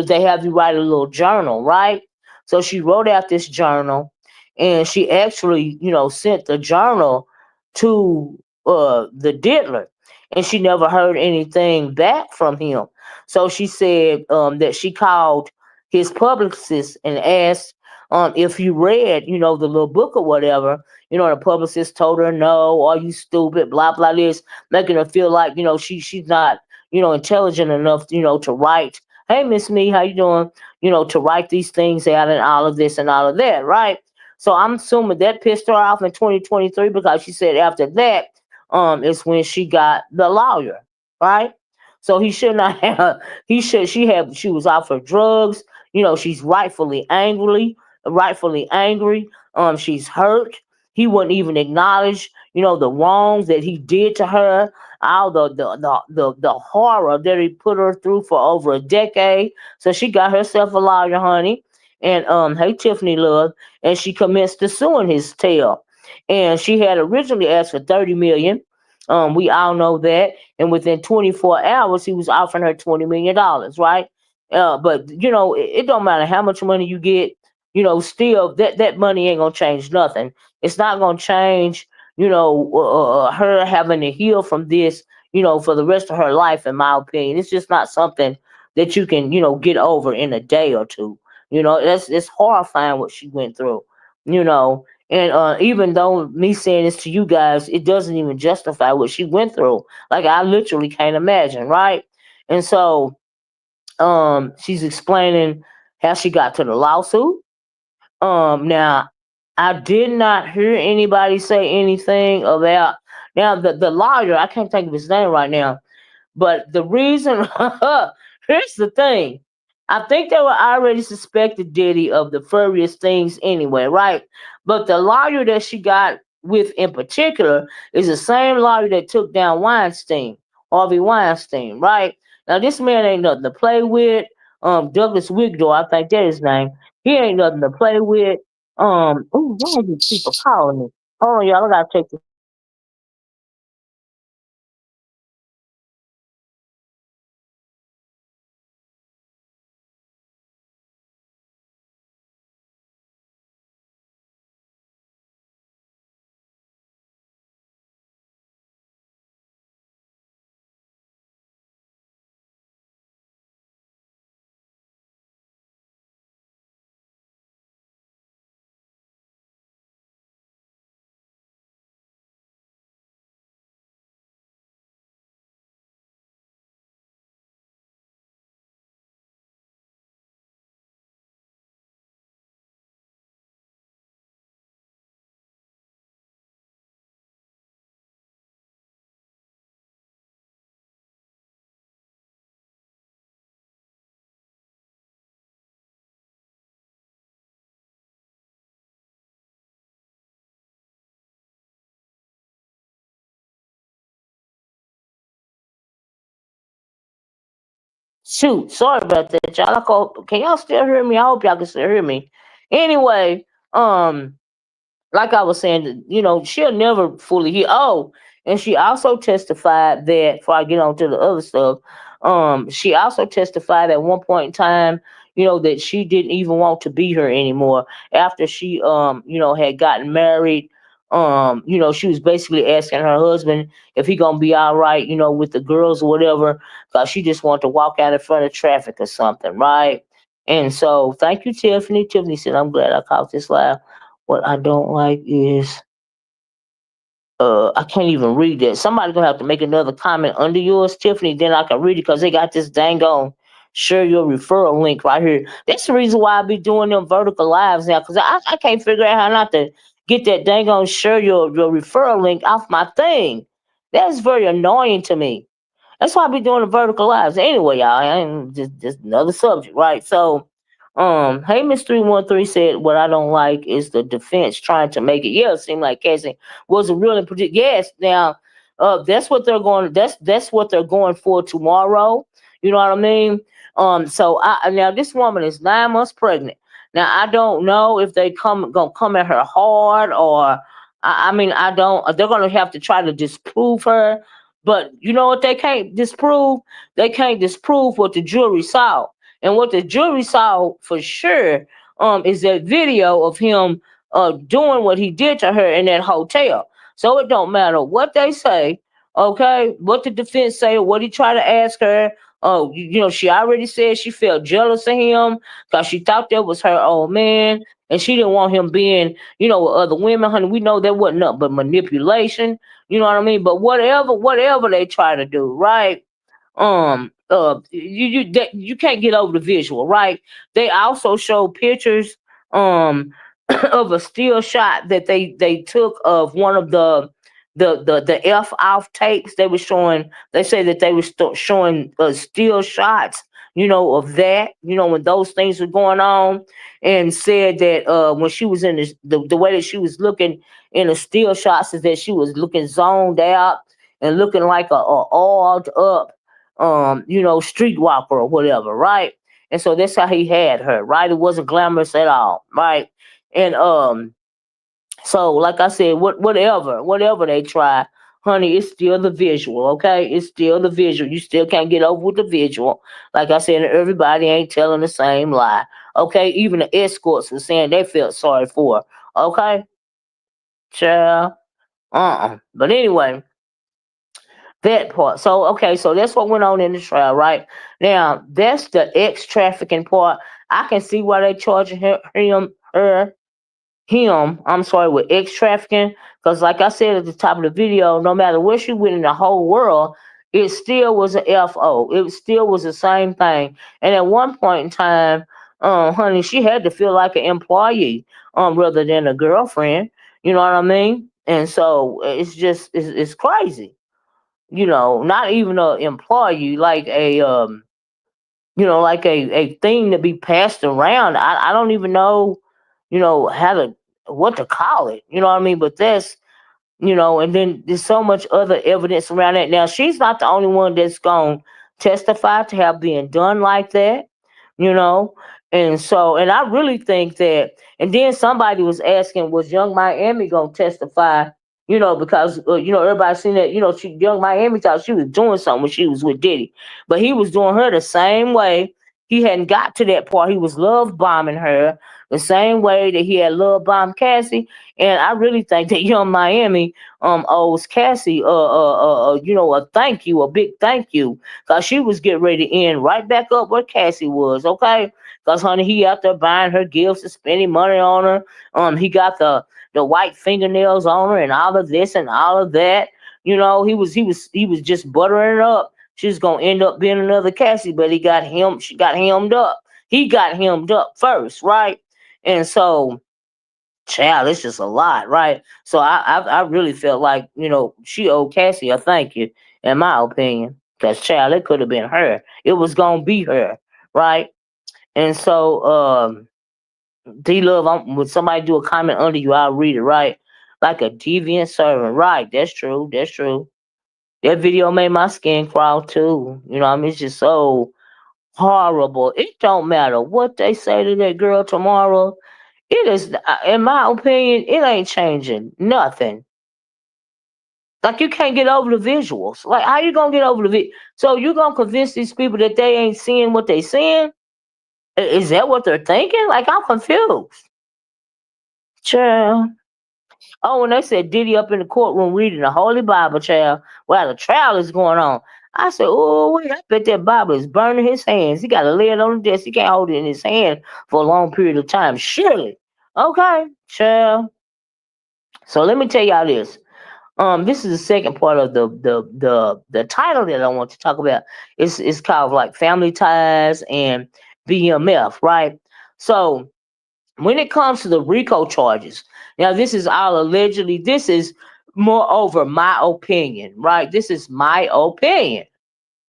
they have you write a little journal, right? So she wrote out this journal, and she actually, sent the journal to the diddler, and she never heard anything back from him. So she said that she called his publicist and asked if he read, the little book or whatever. The publicist told her no, are you stupid, blah blah this, making her feel like, she's not, intelligent enough, to write. Hey, Miss Me, how you doing? To write these things out and all of this and all of that, right? So I'm assuming that pissed her off in 2023, because she said after that, is when she got the lawyer, right? So he should not have. She was off her drugs. She's rightfully angry. She's hurt. He wouldn't even acknowledge, the wrongs that he did to her, all the horror that he put her through for over a decade. So she got herself a lawyer, honey. And hey, Tiffany Love, and she commenced to suing his tail. And she had originally asked for 30 million. We all know that. And within 24 hours, he was offering her $20 million, right? But it don't matter how much money you get. Still that money ain't gonna change nothing. It's not gonna change. Her having to heal from this. For the rest of her life, in my opinion, it's just not something that you can get over in a day or two. It's horrifying what she went through. You know, and even though me saying this to you guys, it doesn't even justify what she went through. Like, I literally can't imagine, right? And so, she's explaining how she got to the lawsuit. Now, I did not hear anybody say anything about, now the lawyer. I can't think of his name right now, but the reason, here's the thing. I think they were already suspected Diddy of the furriest things anyway, right? But the lawyer that she got with in particular is the same lawyer that took down Weinstein, Harvey Weinstein, right? Now this man ain't nothing to play with. Douglas Wigdor, I think that's his name. He ain't nothing to play with. Ooh, why are these people calling me? Hold on, y'all. I gotta take this. Shoot, sorry about that, y'all. Can y'all still hear me? I hope y'all can still hear me. Anyway, um, like I was saying, she'll never fully heal. Oh, and she also testified that, before I get on to the other stuff, she also testified at one point in time, that she didn't even want to be her anymore after she, had gotten married. She was basically asking her husband if he gonna be all right, with the girls or whatever, because she just wanted to walk out in front of traffic or something, right? And so, thank you, Tiffany. Tiffany said, "I'm glad I caught this live." What I don't like is, I can't even read that. Somebody gonna have to make another comment under yours, Tiffany. Then I can read it, because they got this dang on share your referral link right here. That's the reason why I be doing them vertical lives now, because I can't figure out how not to get that dang on share your referral link off my thing. That's very annoying to me. That's why I be doing the vertical lives. Anyway, y'all, I ain't just another subject, right? So, hey, Miss 313 said, what I don't like is the defense trying to make it. Yeah, it seemed like Casey wasn't really yes. Now, that's what they're going. That's what they're going for tomorrow. You know what I mean? So now this woman is 9 months pregnant. Now I don't know if they gonna come at her hard, or I mean, I don't. They're gonna have to try to disprove her. But you know what they can't disprove? They can't disprove what the jury saw. And what the jury saw for sure, is that video of him doing what he did to her in that hotel. So it don't matter what they say, okay, what the defense say, or what he tried to ask her. Oh, she already said she felt jealous of him because she thought that was her old man, and she didn't want him being, with other women. Honey, we know that wasn't nothing but manipulation. You know what I mean? But whatever they try to do, right? You can't get over the visual, right? They also show pictures um of a still shot that they took of one of the F off tapes. They were showing, they say that they were showing still shots, of that, when those things were going on, and said that when she was in the way that she was looking in the still shots is that she was looking zoned out and looking like a oiled up streetwalker or whatever, right? And so that's how he had her, right? It wasn't glamorous at all, right? And so like I said, whatever they try, honey, it's still the visual, okay? It's still the visual. You still can't get over with the visual. Like I said, everybody ain't telling the same lie. Okay, even the escorts were saying they felt sorry for her. Okay, child. But anyway, that part. So okay, so that's what went on in the trial, right? Now that's the ex trafficking part. I can see why they charging him, I'm sorry, with ex trafficking, because like I said at the top of the video, no matter where she went in the whole world, it still was an FO. It still was the same thing. And at one point in time, honey, she had to feel like an employee, rather than a girlfriend. You know what I mean? And so it's crazy. Not even a employee, like a thing to be passed around. I don't even know, how to what to call it. You know what I mean? But that's and then there's so much other evidence around that. Now she's not the only one that's gonna testify to have been done like that, you know. And so, and I really think that. And then somebody was asking, was Young Miami gonna testify? Because everybody seen that. Young Miami thought she was doing something when she was with Diddy, but he was doing her the same way. He hadn't got to that part. He was love bombing her the same way that he had love bombed Cassie. And I really think that Young Miami owes Cassie a thank you, a big thank you, because she was getting ready to end right back up where Cassie was, okay? Because honey, he out there buying her gifts and spending money on her. He got the white fingernails on her and all of this and all of that. He was just buttering her up. She's gonna end up being another Cassie, but she got hemmed up. He got hemmed up first, right? And so, child, it's just a lot, right? So I really felt like she owed Cassie a thank you, in my opinion, because child, it could have been her. It was gonna be her, right? And so, D Love, when somebody do a comment under you, I'll read it, right? Like a deviant servant, right? That's true. That's true. That video made my skin crawl too. I mean, it's just so horrible. It don't matter what they say to that girl tomorrow. It is, in my opinion, it ain't changing nothing. Like you can't get over the visuals. Like how you gonna get over the So you gonna convince these people that they ain't seeing what they seeing? Is that what they're thinking? Like I'm confused. Child. Oh, and they said Diddy up in the courtroom reading the Holy Bible, child, while the trial is going on. I said, oh, wait, I bet that Bible is burning his hands. He got to lay it on the desk. He can't hold it in his hand for a long period of time. Surely. Okay, child. So let me tell y'all this. This is the second part of the title that I want to talk about. It's called like Family Ties and BMF, right? So when it comes to the RICO charges, now this is all allegedly. This is moreover my opinion, right? This is my opinion,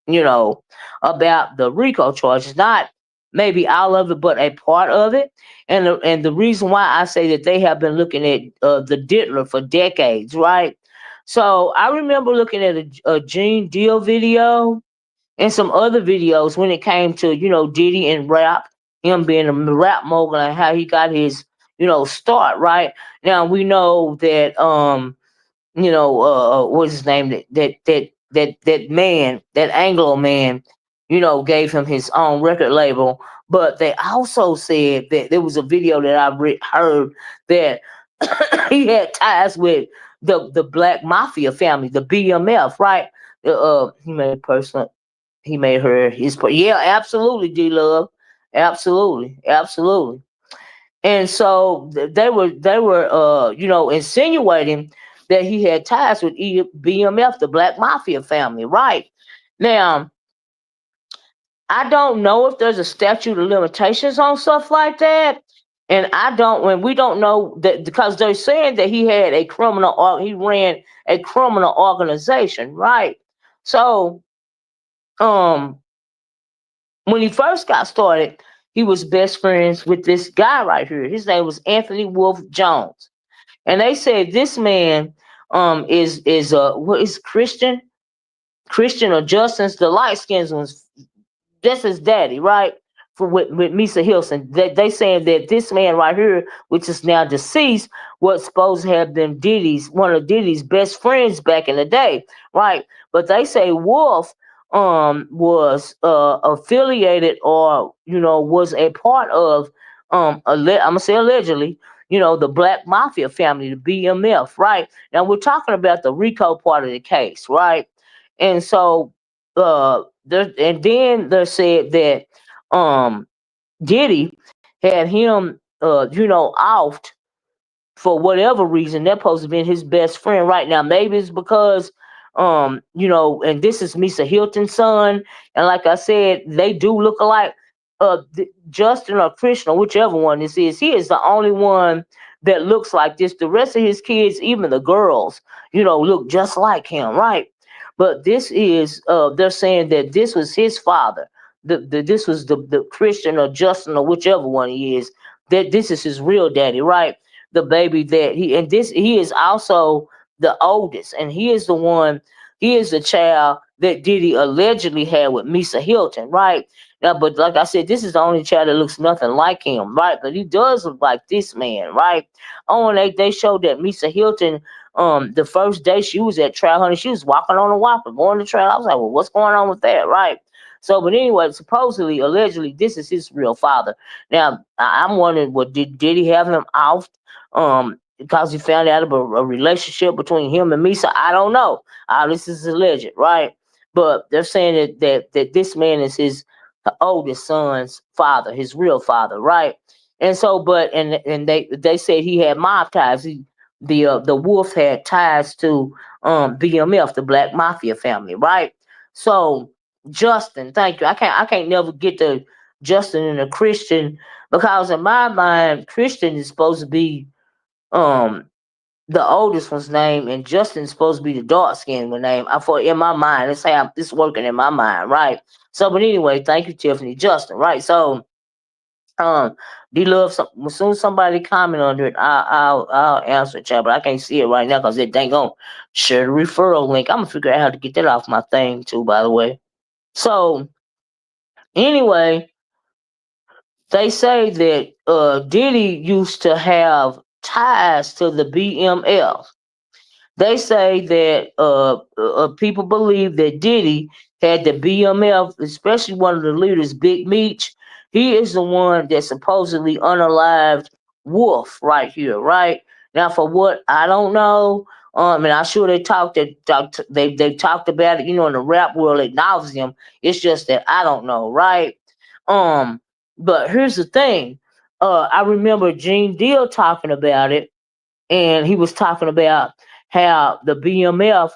you know, about the RICO charges, not maybe all of it, but a part of it. And the reason why I say that they have been looking at the Diddler for decades, right? So I remember looking at a Gene Deal video and some other videos when it came to Diddy and rap, him being a rap mogul and how he got his start. Right now we know that what's his name, that man, that Anglo man. gave him his own record label. But they also said that there was a video that I heard that he had ties with the Black Mafia family, the BMF, right? He made personal. He made her his. Yeah, absolutely, D Love, absolutely, absolutely. And so they were insinuating that he had ties with BMF, the Black Mafia family, right? Now, I don't know if there's a statute of limitations on stuff like that. And when we don't know that, because they're saying that he ran a criminal organization, right? So, um, when he first got started, he was best friends with this guy right here. His name was Anthony Wolf Jones, and they said this man is what is Christian or Justin's, the light skins ones. That's his daddy, right? For with Misa Hilson. They saying that this man right here, which is now deceased, was supposed to have been one of Diddy's best friends back in the day, right? But they say Wolf was affiliated, or was a part of I'm gonna say allegedly, the Black Mafia family, the BMF, right? Now we're talking about the RICO part of the case, right? And so and then they said that Diddy had him offed for whatever reason. That supposed to be his best friend right now. Maybe it's because and this is Misa Hilton's son, and like I said, they do look alike. Justin or Christian, or whichever one this is, he is the only one that looks like this. The rest of his kids, even the girls, look just like him, right? But this is they're saying that this was his father. This was the Christian or Justin or whichever one he is. That this is his real daddy, right? The baby that he is also the oldest, and he is the one. He is the child that Diddy allegedly had with Misa Hilton, right? Now, but like I said, this is the only child that looks nothing like him, right? But he does look like this man, right? Oh, and they showed that Misa Hilton, the first day she was at trial, honey, she was walking on a walker, going to trial. I was like, well, what's going on with that, right? So, but anyway, supposedly, allegedly, this is his real father. Now, I'm wondering, what did he have him off? Because he found out about a relationship between him and Misa. I don't know. This is alleged, right? But they're saying that this man is his oldest son's father, his real father, right? And so, but and they said he had mob ties. The Wolf had ties to BMF, the Black Mafia family, right? So Justin, thank you. I can't never get to Justin and a Christian, because in my mind, Christian is supposed to be um the oldest one's name, and Justin's supposed to be the dark skinned one name. I thought in my mind, let's say this working in my mind, right? So, but anyway, thank you, Tiffany. Justin, right? So, um, D Love. As soon as somebody comment on it, I'll answer it, chat. But I can't see it right now because it ain't gonna share the referral link. I'm gonna figure out how to get that off my thing too. By the way, so anyway, they say that Diddy used to have ties to the BMF. They say that people believe that Diddy had the BMF, especially one of the leaders, Big Meech. He is the one that supposedly unalived Wolf right here, right? Now, for what, I don't know. And I'm sure they talked about it, in the rap world at nauseum. It's just that I don't know, right? Um, but here's the thing. I remember Gene Deal talking about it, and he was talking about how the BMF,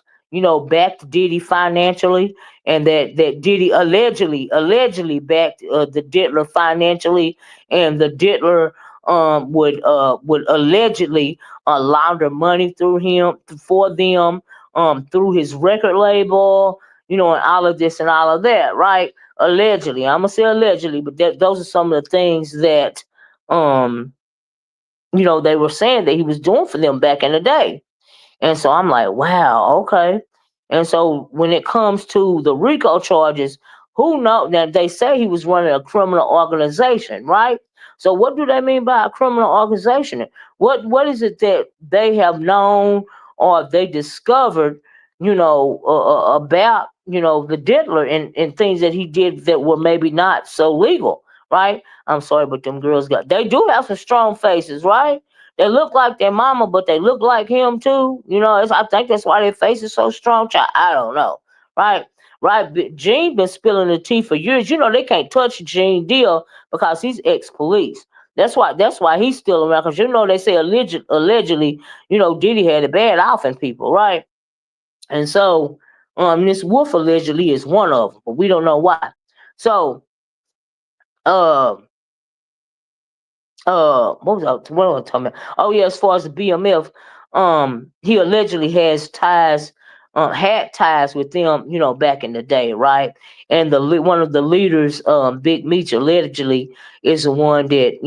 backed Diddy financially, and that Diddy allegedly backed the Diddler financially, and the Diddler would allegedly launder money through him for them through his record label, and all of this and all of that, right? Allegedly, I'm gonna say allegedly, but those are some of the things that um they were saying that he was doing for them back in the day. And so I'm like, wow, okay. And so when it comes to the RICO charges, who knows? Now they say he was running a criminal organization, right? So what do they mean by a criminal organization? What is it that they have known or they discovered about the diddler and things that he did that were maybe not so legal, right? I'm sorry, but them girls they do have some strong faces, right? They look like their mama, but they look like him too. I think that's why their face is so strong. Child, I don't know, right? Right, Gene been spilling the tea for years. They can't touch Gene Deal because he's ex-police. That's why he's still around. Because they say allegedly, Diddy had a bad off in people, right? And so, this Wolf allegedly is one of them, but we don't know why. So, uh, what was I talking about? Oh yeah, as far as the BMF, he allegedly had ties with them, back in the day, right? And one of the leaders, Big Meech, allegedly is the one that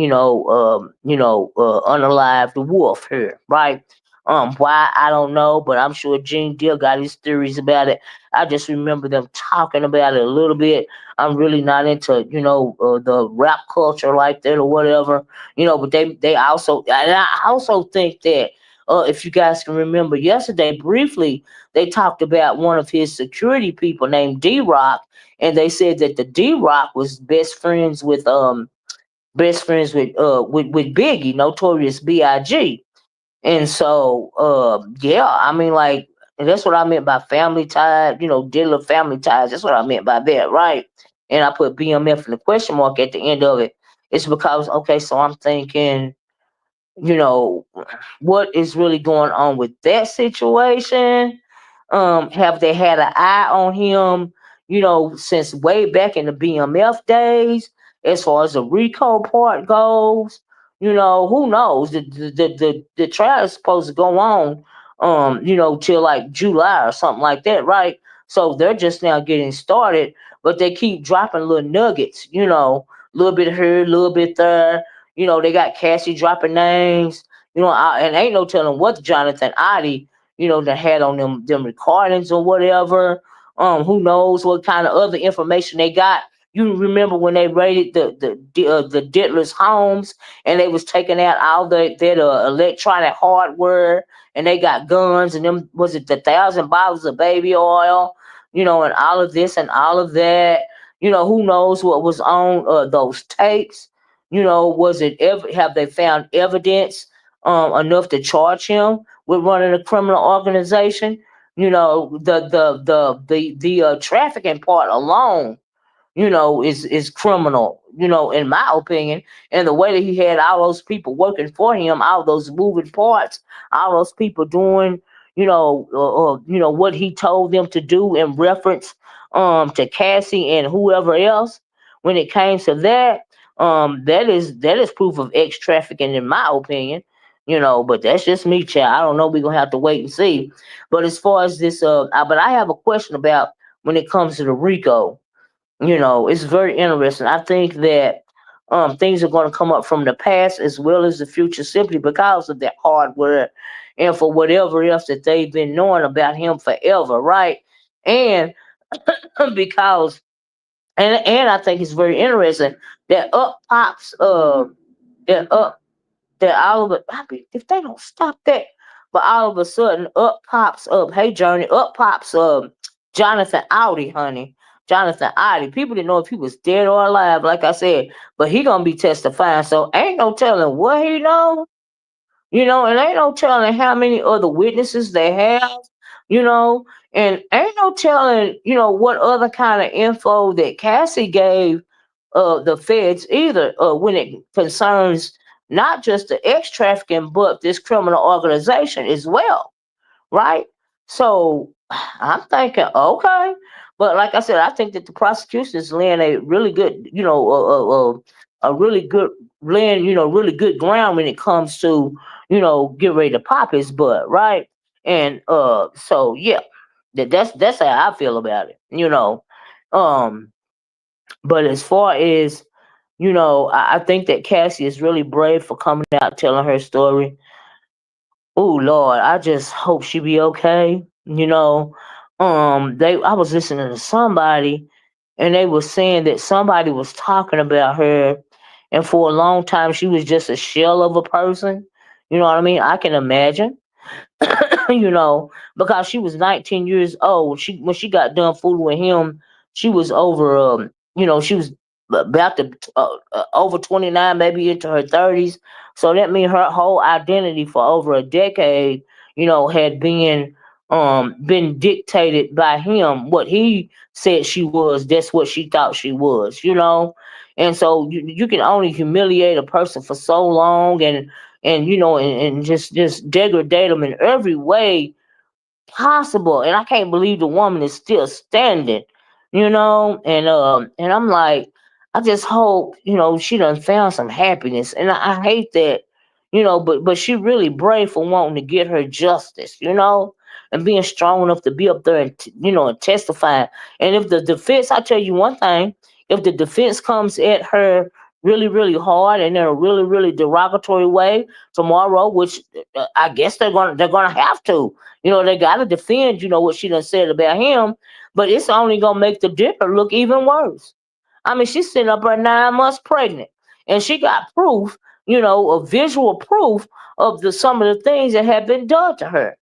unalived the wolf here, right? Why I don't know, but I'm sure Gene Deal got his theories about it. I just remember them talking about it a little bit. I'm really not into the rap culture like that or whatever, but they also, and I also think that if you guys can remember yesterday briefly, they talked about one of his security people named D Rock, and they said that the D Rock was best friends with Biggie, Notorious B.I.G. And so, yeah, I mean, like, and that's what I meant by family ties, Diddler family ties. That's what I meant by that, right? And I put BMF in the question mark at the end of it. It's because, okay, so I'm thinking, you know, what is really going on with that situation? Have they had an eye on him, since way back in the BMF days, as far as the Rico part goes? Who knows? The trial is supposed to go on, till like July or something like that, right? So they're just now getting started, but they keep dropping little nuggets, a little bit here, a little bit there. They got Cassie dropping names, and ain't no telling what Jonathan Adi, that had on them recordings or whatever. Who knows what kind of other information they got? You remember when they raided the Diddler's homes and they was taking out all that electronic hardware, and they got guns, and them, was it the 1,000 bottles of baby oil, and all of this and all of that. Who knows what was on those tapes? Was it ever, have they found evidence enough to charge him with running a criminal organization? The trafficking part alone, is criminal, in my opinion. And the way that he had all those people working for him, all those moving parts, all those people doing, what he told them to do in reference to Cassie and whoever else. When it came to that, that is proof of ex trafficking, in my opinion. But that's just me, child. I don't know. We're gonna have to wait and see. But as far as this, but I have a question about when it comes to the Rico. It's very interesting. I think that things are going to come up from the past as well as the future, simply because of that hardware and for whatever else that they've been knowing about him forever, right? And because, and I think it's very interesting that up pops that up that all of it, if they don't stop that, but all of a sudden up pops up, hey Journey, up pops Jonathan Audi, honey. Jonathan Audi. People didn't know if he was dead or alive, like I said, but he gonna be testifying, so ain't no telling what he know, and ain't no telling how many other witnesses they have, you know, and ain't no telling, what other kind of info that Cassie gave the feds either, when it concerns not just the ex trafficking, but this criminal organization as well, right? So I'm thinking, okay, but like I said, I think that the prosecution is laying a really good, a really good laying, really good ground when it comes to, get ready to pop his butt, right? And so yeah, that's how I feel about it, Um, but as far as I think that Cassie is really brave for coming out telling her story. Oh Lord, I just hope she be okay. I was listening to somebody, and they were saying that somebody was talking about her, and for a long time she was just a shell of a person. You know what I mean? I can imagine. you know, because she was 19 years old. When she got done fooling with him, she was over, she was about to over 29, maybe into her 30s. So that means her whole identity for over a decade, had been dictated by him. What he said she was, that's what she thought she was, And so you can only humiliate a person for so long, and just degrade them in every way possible. And I can't believe the woman is still standing, and I'm like, I just hope, she done found some happiness. And I hate that, but she really brave for wanting to get her justice, and being strong enough to be up there and and testifying. And if the defense, I tell you one thing, if the defense comes at her really, really hard and in a really, really derogatory way tomorrow, which I guess they're gonna have to. They gotta defend, what she done said about him, but it's only gonna make the Dipper look even worse. I mean, she's sitting up there 9 months pregnant, and she got proof, a visual proof of some of the things that have been done to her.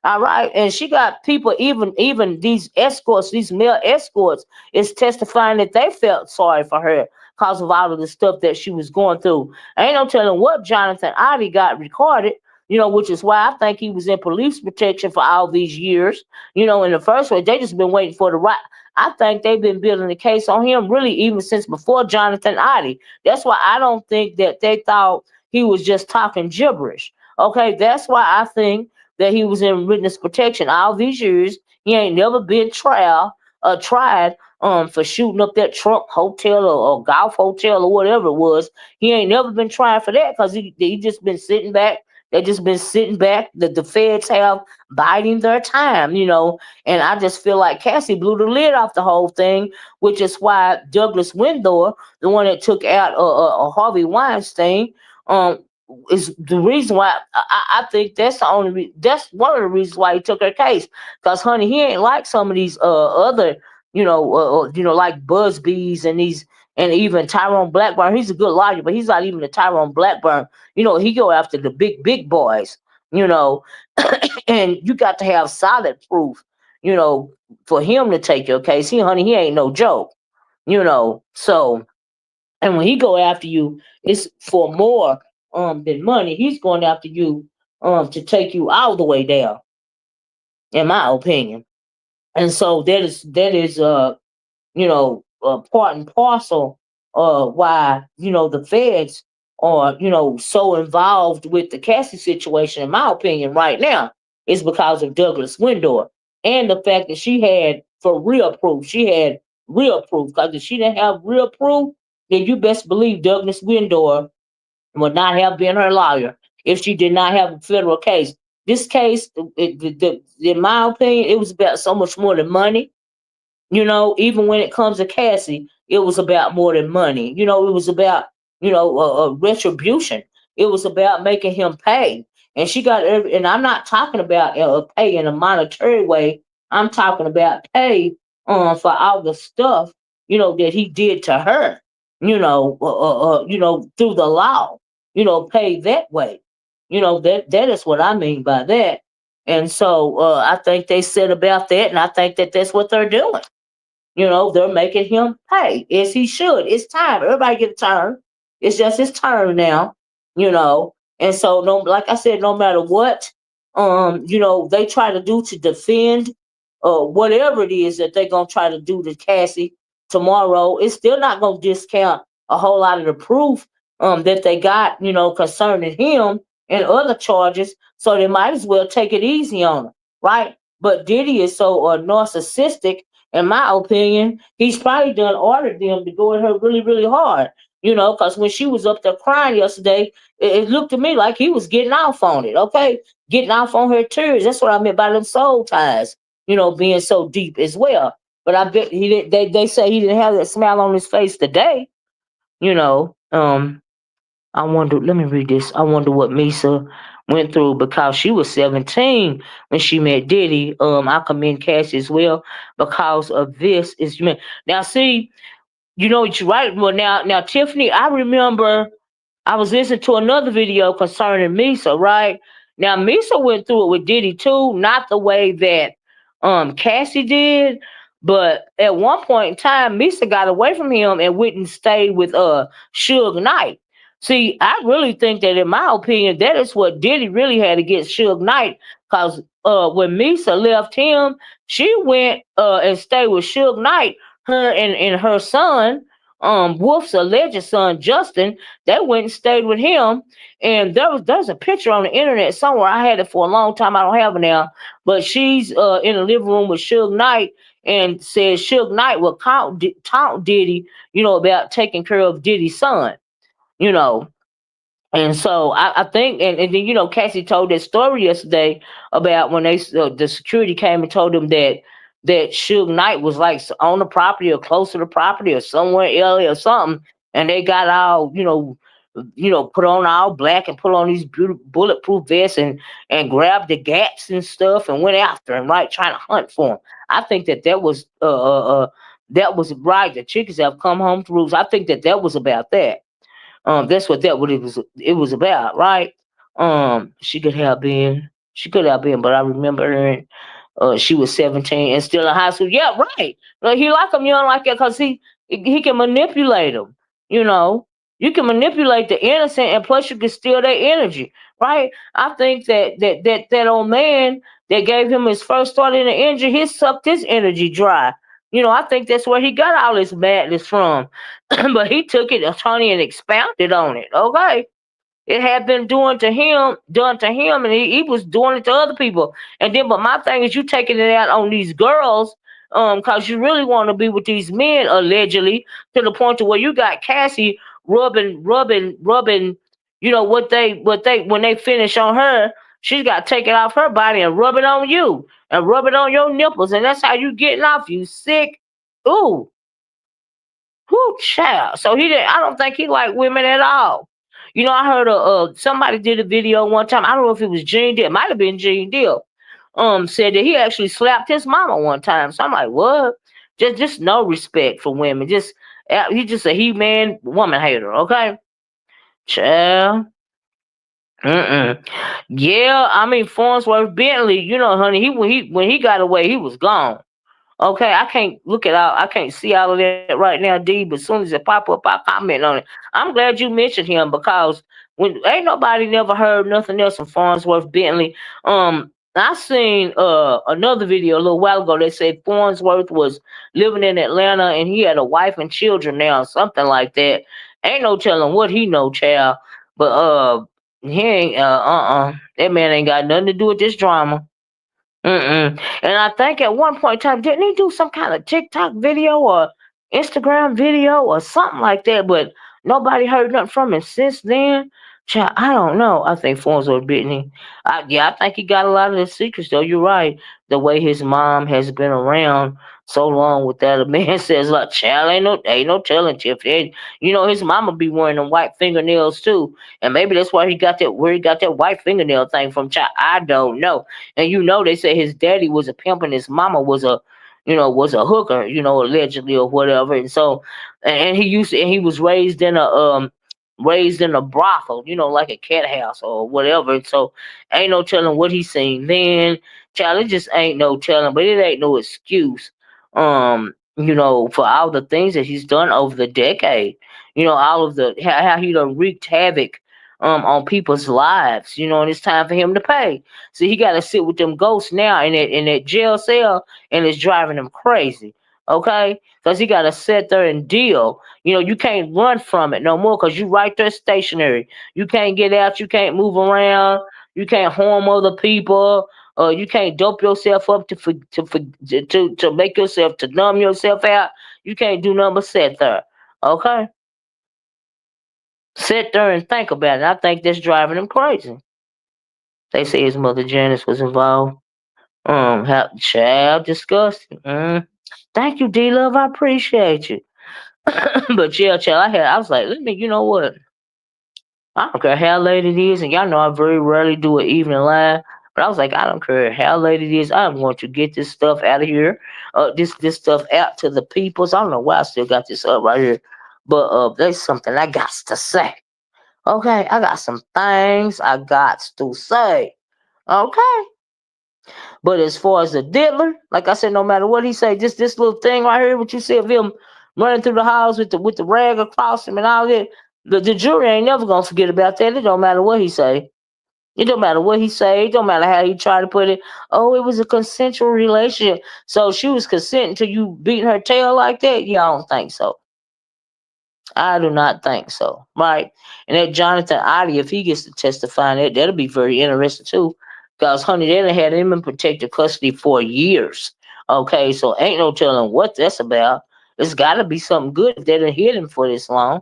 All right. And she got people, even these escorts, these male escorts, is testifying that they felt sorry for her because of all of the stuff that she was going through. I ain't no telling what Jonathan Ivy got recorded, which is why I think he was in police protection for all these years. In the first place, they just been waiting for the right. I think they've been building the case on him really even since before Jonathan Ivy. That's why I don't think that they thought he was just talking gibberish. Okay, that's why I think that he was in witness protection all these years. He ain't never been tried for shooting up that Trump hotel or golf hotel or whatever it was. He ain't never been tried for that because he just been sitting back. They just been sitting back. The feds have biding their time, And I just feel like Cassie blew the lid off the whole thing, which is why Douglas Windor, the one that took out Harvey Weinstein, um, is the reason why I think that's the that's one of the reasons why he took her case. Because honey, he ain't like some of these other like Busby's and these, and even Tyrone Blackburn. He's a good lawyer, but he's not even a Tyrone Blackburn. He go after the big boys. And you got to have solid proof. For him to take your case. He ain't no joke. So, and when he go after you, it's for more than money. He's going after you to take you all the way down, in my opinion. And so that is part and parcel why the feds are so involved with the Cassie situation. In my opinion, right now, is because of Douglas Windor and the fact that she had for real proof. She had real proof, because if she didn't have real proof, then you best believe Douglas Windor would not have been her lawyer if she did not have a federal case. This case, in my opinion, it was about so much more than money. Even when it comes to Cassie, it was about more than money. It was about, retribution. It was about making him pay. And she got every, and I'm not talking about pay in a monetary way. I'm talking about pay for all the stuff, that he did to her, through the law, pay that way. That is what I mean by that. And so I think they said about that, and I think that that's what they're doing. They're making him pay as he should. It's time. Everybody get a turn. It's just his turn now. And so no, like I said, no matter what, they try to do to defend whatever it is that they're gonna try to do to Cassie tomorrow, it's still not gonna discount a whole lot of the proof that they got, concerning him and other charges. So they might as well take it easy on him, right? But Diddy is so narcissistic, in my opinion. He's probably done ordered them to go at her really, really hard. Because when she was up there crying yesterday, it looked to me like he was getting off on it. Okay, getting off on her tears. That's what I meant by them soul ties. Being so deep as well. But I bet he did. They say he didn't have that smile on his face today. You know. I wonder. Let me read this. I wonder what Misa went through because she was 17 when she met Diddy. I commend Cassie as well because of this. Is now see. You're right. Well, now Tiffany, I remember I was listening to another video concerning Misa, right? Now Misa went through it with Diddy too, not the way that Cassie did, but at one point in time, Misa got away from him and went and stayed with Suge Knight. See, I really think that, in my opinion, that is what Diddy really had against Suge Knight, because when Misa left him, she went and stayed with Suge Knight. Her and her son, Wolf's alleged son Justin, they went and stayed with him. And there's a picture on the internet somewhere. I had it for a long time. I don't have it now. But she's in the living room with Suge Knight, and says Suge Knight will taunt Diddy, about taking care of Diddy's son, you know. And so I think, and then Cassie told that story yesterday about when the security came and told them that Suge Knight was like on the property or close to the property or somewhere else or something, and they got all put on all black and put on these beautiful bulletproof vests and grabbed the gats and stuff and went after him, right, trying to hunt for him. I think that was right. The chickens have come home to roost. I think that was about that. That's what it was about, right? She could have been, but I remember her. She was 17 and still in high school. Yeah, right. Like, he like him young like that because he can manipulate them. You know, you can manipulate the innocent, and plus you can steal their energy, right? I think that old man that gave him his first start in the energy, he sucked his energy dry. I think that's where he got all this madness from. But he took it, Tony, and expounded on it. Okay, it had been done to him, and he was doing it to other people. And then, but my thing is, you taking it out on these girls, because you really want to be with these men, allegedly, to the point to where you got Cassie rubbing. What they when they finish on her, she's got to take it off her body and rub it on you and rub it on your nipples, and that's how you getting off. You sick. Ooh, whoo, child. So he didn't. I don't think he liked women at all. I heard somebody did a video one time. I don't know if it was Gene Deal. It might have been Gene Deal. Said that he actually slapped his mama one time. So I'm like, what? Just no respect for women. He's just a he-man woman hater. Okay, child. Mm-mm. Yeah, I mean Farnsworth Bentley. Honey, when he got away, he was gone. Okay, I can't look at all. I can't see all of that right now, D. But as soon as it pop up, I comment on it. I'm glad you mentioned him because when ain't nobody never heard nothing else from Farnsworth Bentley. I seen another video a little while ago that said Farnsworth was living in Atlanta and he had a wife and children now, something like that. Ain't no telling what he know, child. But he ain't that man ain't got nothing to do with this drama. Mm-mm. And I think at one point in time, didn't he do some kind of TikTok video or Instagram video or something like that? But nobody heard nothing from him since then. Child, I don't know. I think Fonzo Brittany. Yeah, I think he got a lot of the secrets though. You're right. The way his mom has been around so long with that, a man says like, child, ain't no telling Tiff. His mama be wearing them white fingernails too, and maybe that's why he got that where he got that white fingernail thing from. Child, I don't know. And they say his daddy was a pimp and his mama was a hooker, allegedly or whatever. And so, and he was raised in a brothel, like a cat house or whatever. And so, ain't no telling what he seen then. Child, it just ain't no telling, but it ain't no excuse. For all the things that he's done over the decade. All of the how he done wreaked havoc on people's lives, and it's time for him to pay. So he gotta sit with them ghosts now in that jail cell, and it's driving him crazy. Okay? Because he gotta sit there and deal. You can't run from it no more because you right there stationary. You can't get out, you can't move around, you can't harm other people. You can't dope yourself up to make yourself to numb yourself out. You can't do nothing but sit there. Okay? Sit there and think about it. I think that's driving him crazy. They say his mother Janice was involved. How child disgusting. Thank you, D Love. I appreciate you. But yeah, child, I was like, let me, you know what? I don't care how late it is, and y'all know I very rarely do an evening live. But I was like, I don't care how late it is. I'm going to get this stuff out of here. This stuff out to the peoples. I don't know why I still got this up right here, but there's something I got to say. Okay, I got some things I got to say. Okay. But as far as the diddler, like I said, no matter what he say, just this little thing right here, what you see of him running through the house with the rag across him and all that, the jury ain't never gonna forget about that. It don't matter what he say. It don't matter what he say. It don't matter how he try to put it. Oh, it was a consensual relationship. So she was consenting to you beating her tail like that? Yeah, I don't think so. I do not think so. Right. And that Jonathan Oddie, if he gets to testify, that'll be very interesting too. Because honey, they done had him in protective custody for years. Okay, so ain't no telling what that's about. It's gotta be something good if they done hid him for this long.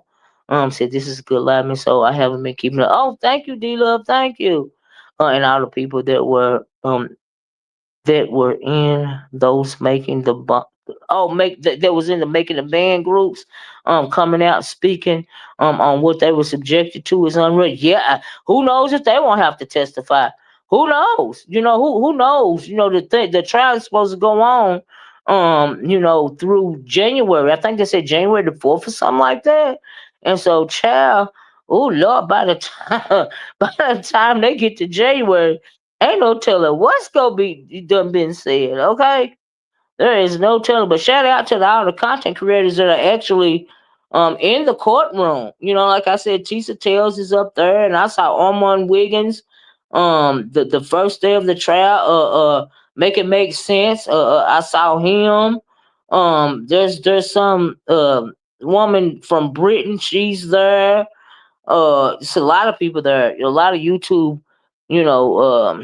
Said this is a good lineman, so I haven't been keeping it. Oh, thank you, D Love, thank you. And all the people that were in those making the make that was in the making the band groups coming out speaking on what they were subjected to is unreal. Yeah, who knows if they won't have to testify? Who knows? Who knows? The trial is supposed to go on through January. I think they said January the 4th or something like that. And so child, oh Lord, by the time by the time they get to January, ain't no telling what's gonna be done been said. Okay, there is no telling. But shout out to all the content creators that are actually in the courtroom. Like I said, Tisa Tales is up there, and I saw Armand Wiggins. The first day of the trial. Make it make sense. I saw him. There's some woman from Britain. She's there. It's a lot of people there. A lot of YouTube. You know.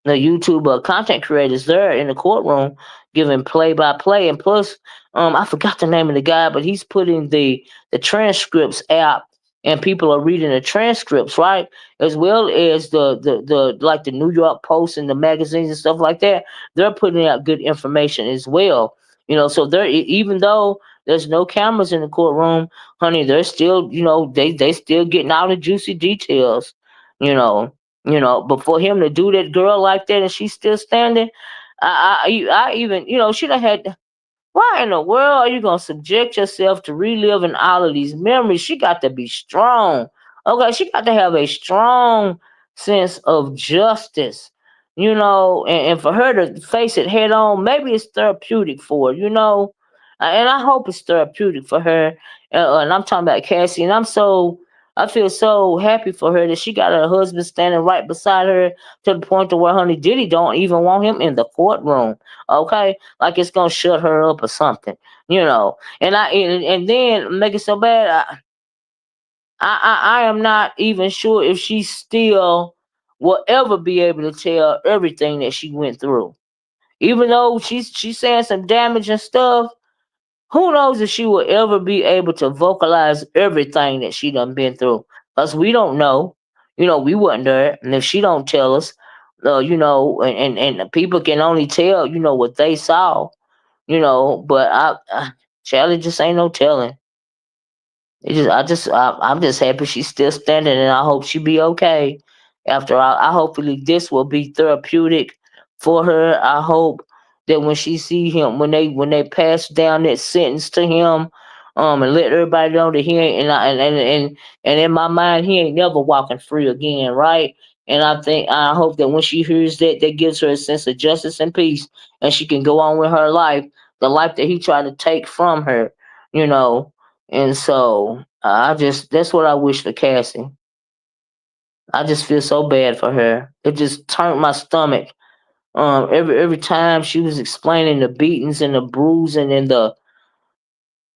The YouTube content creators there in the courtroom giving play by play, and plus, I forgot the name of the guy, but he's putting the transcripts out, and people are reading the transcripts, right, as well as the like the New York Post and the magazines and stuff like that. They're putting out good information as well. So they're even though there's no cameras in the courtroom, honey, they're still they still getting all the juicy details. You know, but for him to do that girl like that and she's still standing, I even, she done had. Why in the world are you gonna subject yourself to reliving all of these memories? She got to be strong. Okay, she got to have a strong sense of justice, and for her to face it head on, maybe it's therapeutic for her, and I hope it's therapeutic for her. And I'm talking about Cassie, and I feel so happy for her that she got her husband standing right beside her to the point to where honey Diddy don't even want him in the courtroom. Okay, like it's gonna shut her up or something, and then make it so bad. I am not even sure if she still will ever be able to tell everything that she went through, even though she's saying some damage and stuff. Who knows if she will ever be able to vocalize everything that she done been through? Cause we don't know. We wasn't there, and if she don't tell us, and people can only tell, what they saw. But Charlie just ain't no telling. I'm just happy she's still standing, and I hope she be okay. After all, I hopefully this will be therapeutic for her. I hope that when she see him, when they pass down that sentence to him, and let everybody know that he ain't, and in my mind, he ain't never walking free again, right? And I hope that when she hears that, that gives her a sense of justice and peace, and she can go on with her life, the life that he tried to take from her, you know and so I just that's what I wish for Cassie. I just feel so bad for her. It just turned my stomach. Every time she was explaining the beatings and the bruising and the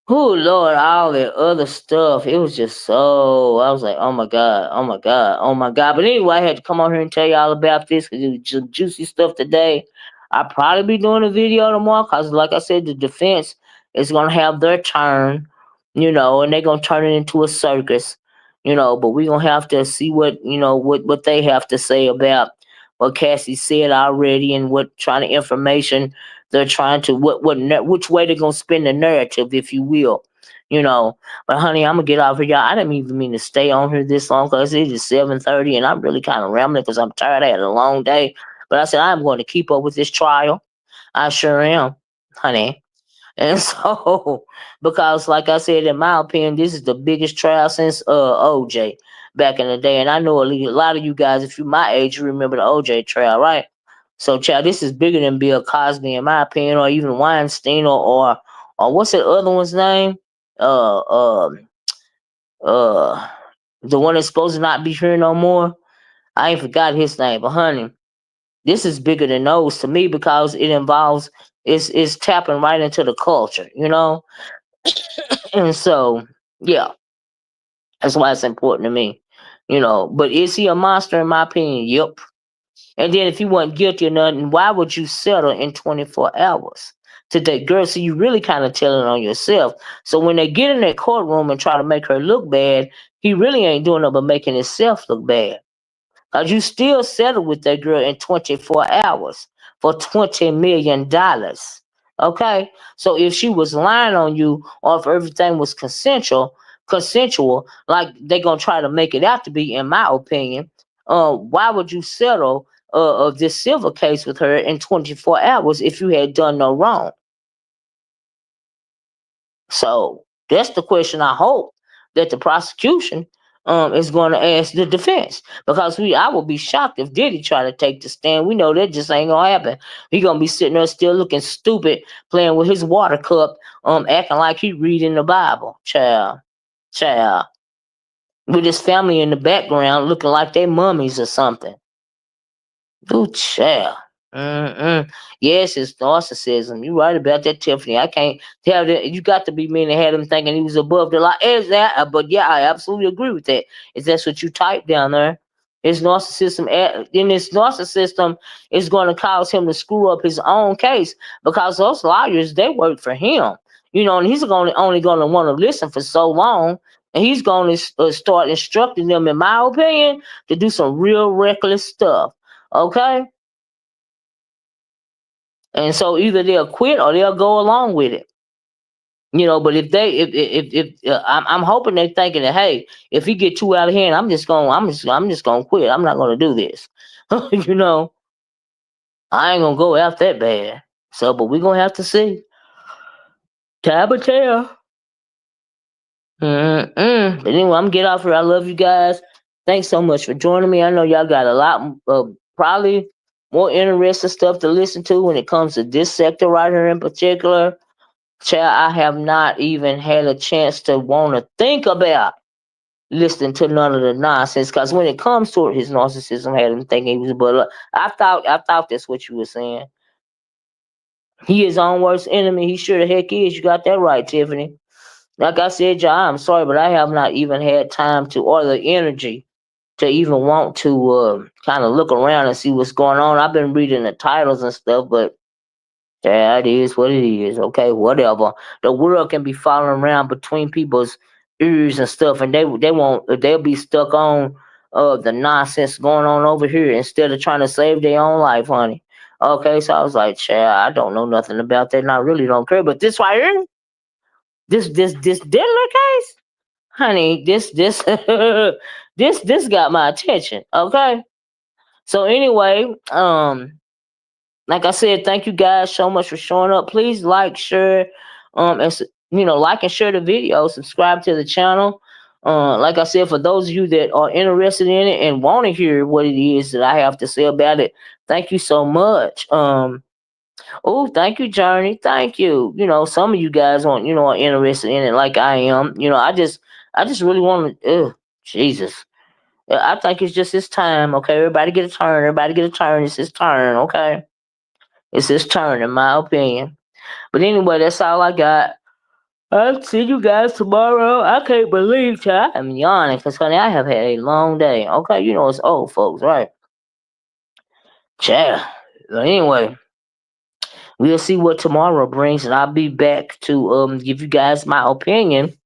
oh Lord, all that other stuff. It was just so I was like, oh my God, oh my God, oh my God. But anyway, I had to come on here and tell you all about this because it was just juicy stuff today. I'll probably be doing a video tomorrow because, like I said, the defense is gonna have their turn, and they're gonna turn it into a circus, But we're gonna have to see what they have to say about what Cassie said already and what trying to information they're trying to which way they're gonna spin the narrative, if you will, you know. But honey, I'm gonna get off here, y'all. I didn't even mean to stay on here this long because it is 7:30 and I'm really kind of rambling because I'm tired. I had a long day, but I said I'm going to keep up with this trial. I sure am, honey. And so, because like I said, in my opinion, this is the biggest trial since OJ. back in the day. And I know a lot of you guys, if you're my age, you remember the OJ trial, right? So, child, this is bigger than Bill Cosby, in my opinion, or even Weinstein, or what's that other one's name? Uh, um, uh, the one that's supposed to not be here no more. I ain't forgot his name, but honey, this is bigger than those to me because it involves it's tapping right into the culture, you know. And so, yeah, that's why it's important to me, you know. But is he a monster? In my opinion, yep. And then if you weren't guilty or nothing, why would you settle in 24 hours to that girl? So you really kind of telling on yourself. So when they get in that courtroom and try to make her look bad, he really ain't doing nothing but making himself look bad. Cause you still settled with that girl in 24 hours for $20 million. Okay? So if she was lying on you or if everything was consensual, like they gonna try to make it out to be, in my opinion, why would you settle of this civil case with her in 24 hours if you had done no wrong? So that's the question I hope that the prosecution is going to ask the defense, because I will be shocked if Diddy try to take the stand. We know that just ain't gonna happen. He gonna be sitting there still looking stupid, playing with his water cup, acting like he reading the Bible, child, with his family in the background looking like they mummies or something. Ooh, child. Mm-mm. Yes, it's narcissism. You right about that, Tiffany. I can't tell that. You got to be mean to have him thinking he was above the law. Is that? But yeah, I absolutely agree with that. If that's what you type down there, his narcissism. In his narcissism is going to cause him to screw up his own case, because those lawyers, they work for him. You know, and he's only going to want to listen for so long, and he's going to start instructing them, in my opinion, to do some real reckless stuff. Okay. And so either they'll quit or they'll go along with it, you know. But if I'm hoping they're thinking that, hey, if he get too out of hand, I'm just gonna quit. I'm not gonna do this. You know, I ain't gonna go out that bad. So, but we're gonna have to see. Time will tell. Mm-mm. But anyway, I'm get off here. I love you guys. Thanks so much for joining me. I know y'all got a lot, probably more interesting stuff to listen to when it comes to this sector right here in particular. Child, I have not even had a chance to want to think about listening to none of the nonsense. Because when it comes to it, his narcissism had him thinking he was. But I thought that's what you were saying. He is own worst enemy. He sure the heck is. You got that right, Tiffany. Like I said, y'all, I'm sorry, but I have not even had time to, or the energy to even want to kind of look around and see what's going on. I've been reading the titles and stuff, but yeah, it is what it is. Okay, whatever. The world can be falling around between people's ears and stuff, and they'll be stuck on the nonsense going on over here instead of trying to save their own life, honey. Okay, so I was like, child, I don't know nothing about that, and I really don't care. But this right here, this Diddler case, honey, this this got my attention. Okay, so anyway, like I said, thank you guys so much for showing up. Please like, share, like and share the video. Subscribe to the channel. Like I said, for those of you that are interested in it and want to hear what it is that I have to say about it, thank you so much. Oh, thank you, Journey. Thank you. You know, some of you guys are interested in it, like I am. You know, I just really want to. Jesus. I think it's just his time. Okay, everybody get a turn. Everybody get a turn. It's his turn. Okay. It's his turn, in my opinion. But anyway, that's all I got. I'll see you guys tomorrow. I can't believe, child, I'm yawning because, honey, I have had a long day. Okay, you know it's old folks, right? Child. But anyway, we'll see what tomorrow brings, and I'll be back to give you guys my opinion,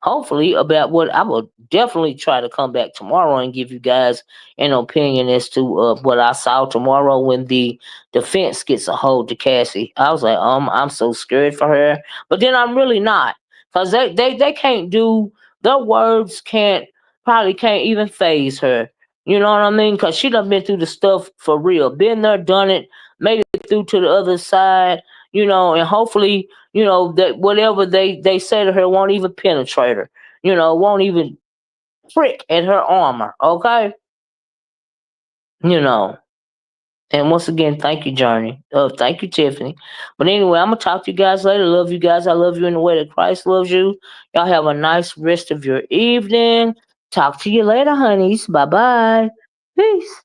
hopefully, about what I will definitely try to come back tomorrow and give you guys an opinion as to what I saw tomorrow when the defense gets a hold to Cassie. I was like, I'm so scared for her, but then I'm really not, because they can't do, their words can't even phase her. You know what I mean? Because she done been through the stuff for real, been there, done it, made it through to the other side. And hopefully, that whatever they say to her won't even penetrate her. Won't even. prick at her armor. Okay, you know. And once again, thank you, Journey. Thank you, Tiffany. But anyway, I'm gonna talk to you guys later. Love you guys. I love you in the way that Christ loves you. Y'all have a nice rest of your evening. Talk to you later, honeys. Bye bye. Peace.